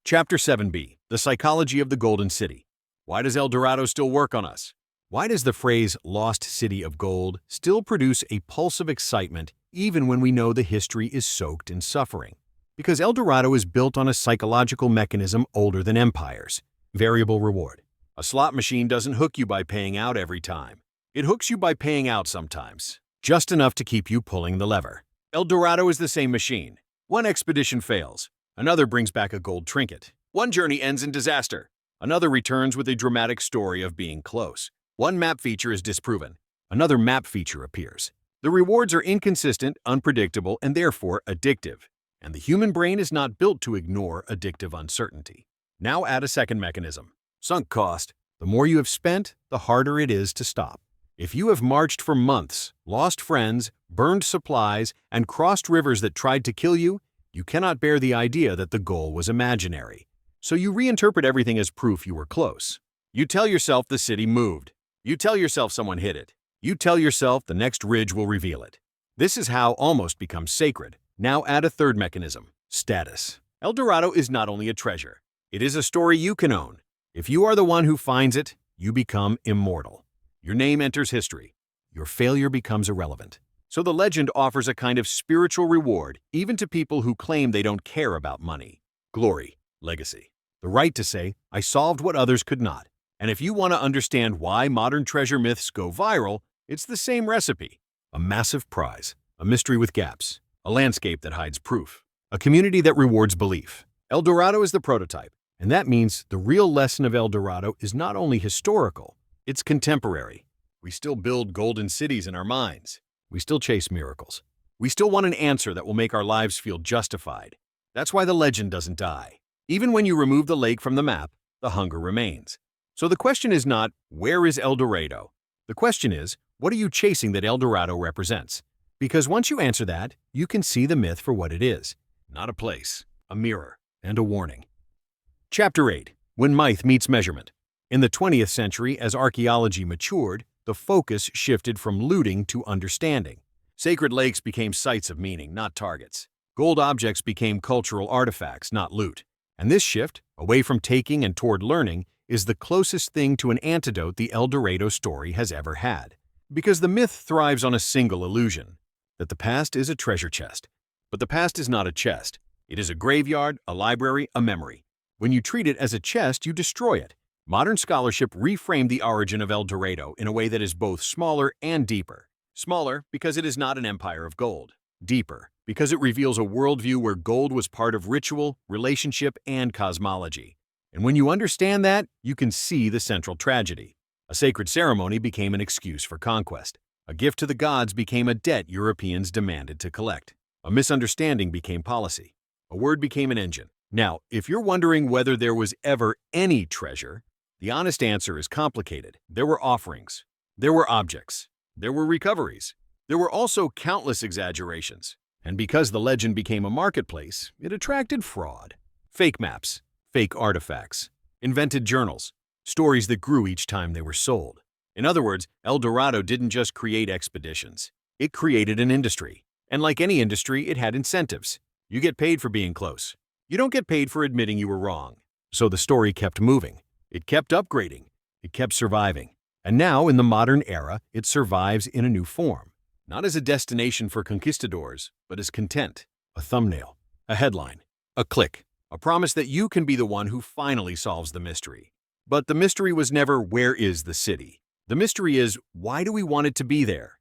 Chapter 7b. The Psychology of the Golden City. Why does El Dorado still work on us? Why does the phrase "lost city of gold" still produce a pulse of excitement even when we know the history is soaked in suffering? Because El Dorado is built on a psychological mechanism older than empires. Variable reward. A slot machine doesn't hook you by paying out every time. It hooks you by paying out sometimes, just enough to keep you pulling the lever. El Dorado is the same machine. One expedition fails. Another brings back a gold trinket. One journey ends in disaster. Another returns with a dramatic story of being close. One map feature is disproven. Another map feature appears. The rewards are inconsistent, unpredictable, and therefore addictive. And the human brain is not built to ignore addictive uncertainty. Now add a second mechanism. Sunk cost. The more you have spent, the harder it is to stop. If you have marched for months, lost friends, burned supplies, and crossed rivers that tried to kill you, you cannot bear the idea that the goal was imaginary. So you reinterpret everything as proof you were close. You tell yourself the city moved. You tell yourself someone hit it. You tell yourself the next ridge will reveal it. This is how almost becomes sacred. Now add a third mechanism. Status. El Dorado is not only a treasure. It is a story you can own. If you are the one who finds it, you become immortal. Your name enters history. Your failure becomes irrelevant. So the legend offers a kind of spiritual reward even to people who claim they don't care about money. Glory, legacy. The right to say, I solved what others could not. And if you want to understand why modern treasure myths go viral, it's the same recipe. A massive prize, a mystery with gaps, a landscape that hides proof, a community that rewards belief. El Dorado is the prototype. And that means the real lesson of El Dorado is not only historical, it's contemporary. We still build golden cities in our minds. We still chase miracles. We still want an answer that will make our lives feel justified. That's why the legend doesn't die. Even when you remove the lake from the map, the hunger remains. So the question is not, where is El Dorado? The question is, what are you chasing that El Dorado represents? Because once you answer that, you can see the myth for what it is. Not a place, a mirror, and a warning. Chapter 8. When Myth Meets Measurement. In the 20th century, as archaeology matured, the focus shifted from looting to understanding. Sacred lakes became sites of meaning, not targets. Gold objects became cultural artifacts, not loot. And this shift, away from taking and toward learning, is the closest thing to an antidote the El Dorado story has ever had. Because the myth thrives on a single illusion, that the past is a treasure chest. But the past is not a chest. It is a graveyard, a library, a memory. When you treat it as a chest, you destroy it. Modern scholarship reframed the origin of El Dorado in a way that is both smaller and deeper. Smaller because it is not an empire of gold. Deeper because it reveals a worldview where gold was part of ritual, relationship, and cosmology. And when you understand that, you can see the central tragedy. A sacred ceremony became an excuse for conquest. A gift to the gods became a debt Europeans demanded to collect. A misunderstanding became policy. A word became an engine. Now, if you're wondering whether there was ever any treasure, the honest answer is complicated. There were offerings. There were objects. There were recoveries. There were also countless exaggerations. And because the legend became a marketplace, it attracted fraud. Fake maps, fake artifacts, invented journals, stories that grew each time they were sold. In other words, El Dorado didn't just create expeditions. It created an industry. And like any industry, it had incentives. You get paid for being close. You don't get paid for admitting you were wrong. So the story kept moving. It kept upgrading. It kept surviving. And now, in the modern era, it survives in a new form. Not as a destination for conquistadors, but as content. A thumbnail. A headline. A click. A promise that you can be the one who finally solves the mystery. But the mystery was never, where is the city? The mystery is, why do we want it to be there?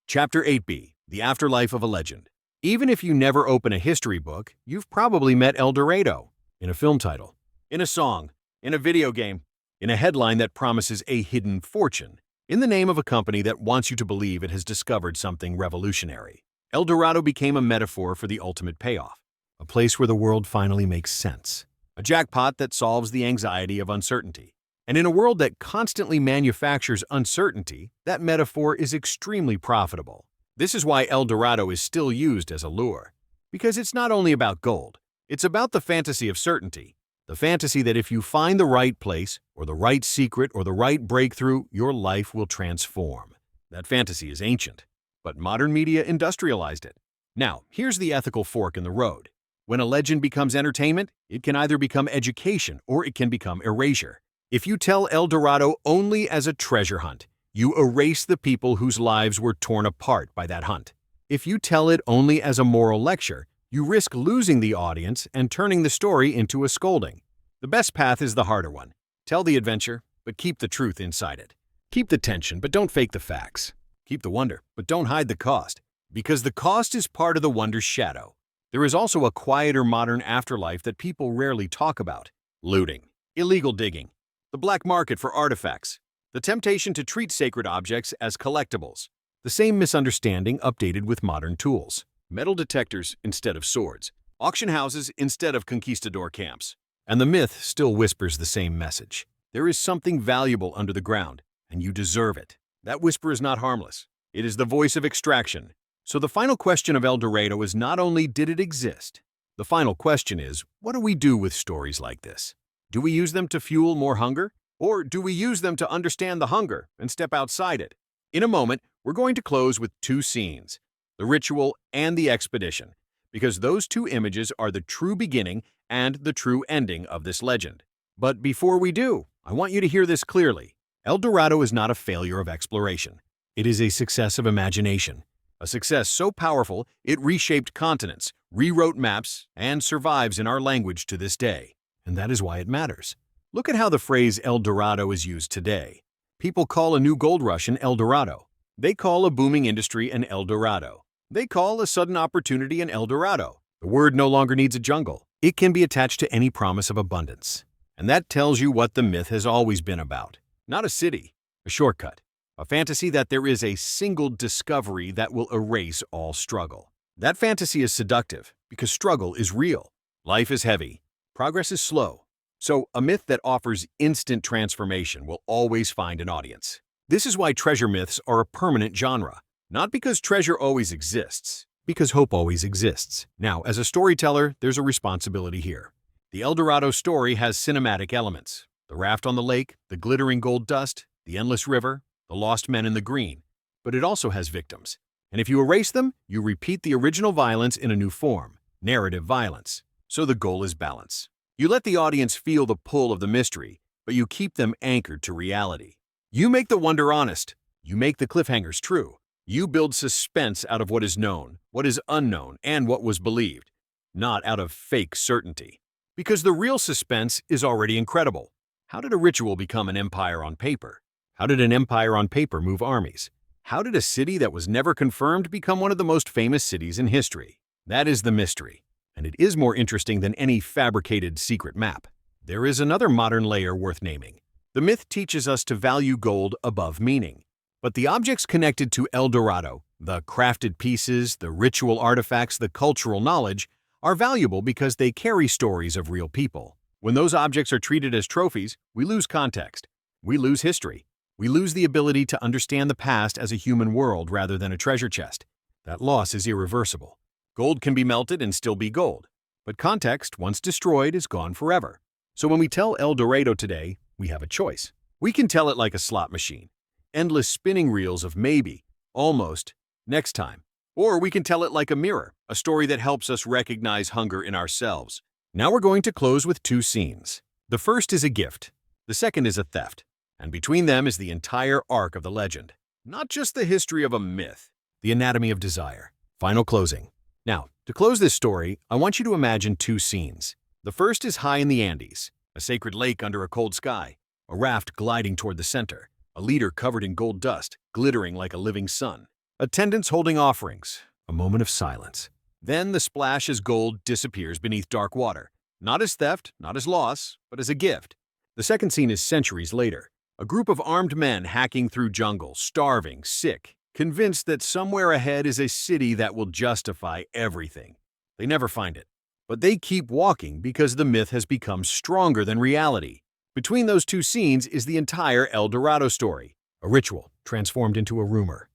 Chapter 8b. The Afterlife of a Legend. Even if you never open a history book, you've probably met El Dorado. In a film title, in a song, in a video game, in a headline that promises a hidden fortune, in the name of a company that wants you to believe it has discovered something revolutionary. El Dorado became a metaphor for the ultimate payoff, a place where the world finally makes sense, a jackpot that solves the anxiety of uncertainty. And in a world that constantly manufactures uncertainty, that metaphor is extremely profitable. This is why El Dorado is still used as a lure. Because it's not only about gold, it's about the fantasy of certainty. The fantasy that if you find the right place, or the right secret, or the right breakthrough, your life will transform. That fantasy is ancient, but modern media industrialized it. Now, here's the ethical fork in the road. When a legend becomes entertainment, it can either become education or it can become erasure. If you tell El Dorado only as a treasure hunt, you erase the people whose lives were torn apart by that hunt. If you tell it only as a moral lecture, you risk losing the audience and turning the story into a scolding. The best path is the harder one. Tell the adventure, but keep the truth inside it. Keep the tension, but don't fake the facts. Keep the wonder, but don't hide the cost. Because the cost is part of the wonder's shadow. There is also a quieter modern afterlife that people rarely talk about. Looting, illegal digging, the black market for artifacts, the temptation to treat sacred objects as collectibles. The same misunderstanding updated with modern tools. Metal detectors instead of swords. Auction houses instead of conquistador camps. And the myth still whispers the same message. There is something valuable under the ground, and you deserve it. That whisper is not harmless. It is the voice of extraction. So the final question of El Dorado is not only did it exist, the final question is, what do we do with stories like this? Do we use them to fuel more hunger? Or do we use them to understand the hunger and step outside it? In a moment, we're going to close with two scenes, the ritual and the expedition, because those two images are the true beginning and the true ending of this legend. But before we do, I want you to hear this clearly. El Dorado is not a failure of exploration. It is a success of imagination. A success so powerful, it reshaped continents, rewrote maps, and survives in our language to this day. And that is why it matters. Look at how the phrase El Dorado is used today. People call a new gold rush an El Dorado. They call a booming industry an El Dorado. They call a sudden opportunity an El Dorado. The word no longer needs a jungle. It can be attached to any promise of abundance. And that tells you what the myth has always been about. Not a city, a shortcut. A fantasy that there is a single discovery that will erase all struggle. That fantasy is seductive because struggle is real. Life is heavy. Progress is slow. So a myth that offers instant transformation will always find an audience. This is why treasure myths are a permanent genre. Not because treasure always exists, because hope always exists. Now, as a storyteller, there's a responsibility here. The El Dorado story has cinematic elements. The raft on the lake, the glittering gold dust, the endless river, the lost men in the green. But it also has victims. And if you erase them, you repeat the original violence in a new form, narrative violence. So the goal is balance. You let the audience feel the pull of the mystery, but you keep them anchored to reality. You make the wonder honest. You make the cliffhangers true. You build suspense out of what is known, what is unknown, and what was believed, not out of fake certainty. Because the real suspense is already incredible. How did a ritual become an empire on paper? How did an empire on paper move armies? How did a city that was never confirmed become one of the most famous cities in history? That is the mystery, and it is more interesting than any fabricated secret map. There is another modern layer worth naming. The myth teaches us to value gold above meaning. But the objects connected to El Dorado, the crafted pieces, the ritual artifacts, the cultural knowledge, are valuable because they carry stories of real people. When those objects are treated as trophies, we lose context. We lose history. We lose the ability to understand the past as a human world rather than a treasure chest. That loss is irreversible. Gold can be melted and still be gold. But context, once destroyed, is gone forever. So when we tell El Dorado today, we have a choice. We can tell it like a slot machine. Endless spinning reels of maybe, almost, next time. Or we can tell it like a mirror, a story that helps us recognize hunger in ourselves. Now we're going to close with two scenes. The first is a gift. The second is a theft. And between them is the entire arc of the legend. Not just the history of a myth, the anatomy of desire. Final closing. Now, to close this story, I want you to imagine two scenes. The first is high in the Andes, a sacred lake under a cold sky, a raft gliding toward the center, a leader covered in gold dust, glittering like a living sun, attendants holding offerings, a moment of silence. Then the splash as gold disappears beneath dark water, not as theft, not as loss, but as a gift. The second scene is centuries later. A group of armed men hacking through jungle, starving, sick, convinced that somewhere ahead is a city that will justify everything. They never find it. But they keep walking because the myth has become stronger than reality. Between those two scenes is the entire El Dorado story. A ritual transformed into a rumor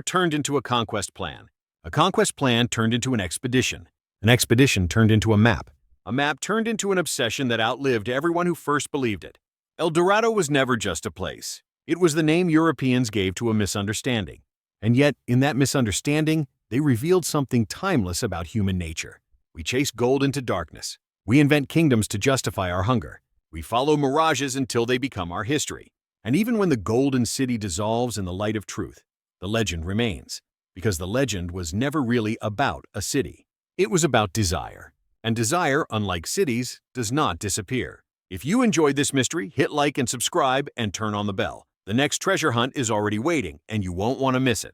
turned into a conquest plan turned into an expedition turned into a map turned into an obsession that outlived everyone who first believed it. El Dorado was never just a place. It was the name Europeans gave to a misunderstanding. And yet, in that misunderstanding, they revealed something timeless about human nature. We chase gold into darkness. We invent kingdoms to justify our hunger. We follow mirages until they become our history. And even when the golden city dissolves in the light of truth, the legend remains, because the legend was never really about a city. It was about desire. And desire, unlike cities, does not disappear. If you enjoyed this mystery, hit like and subscribe and turn on the bell. The next treasure hunt is already waiting, and you won't want to miss it.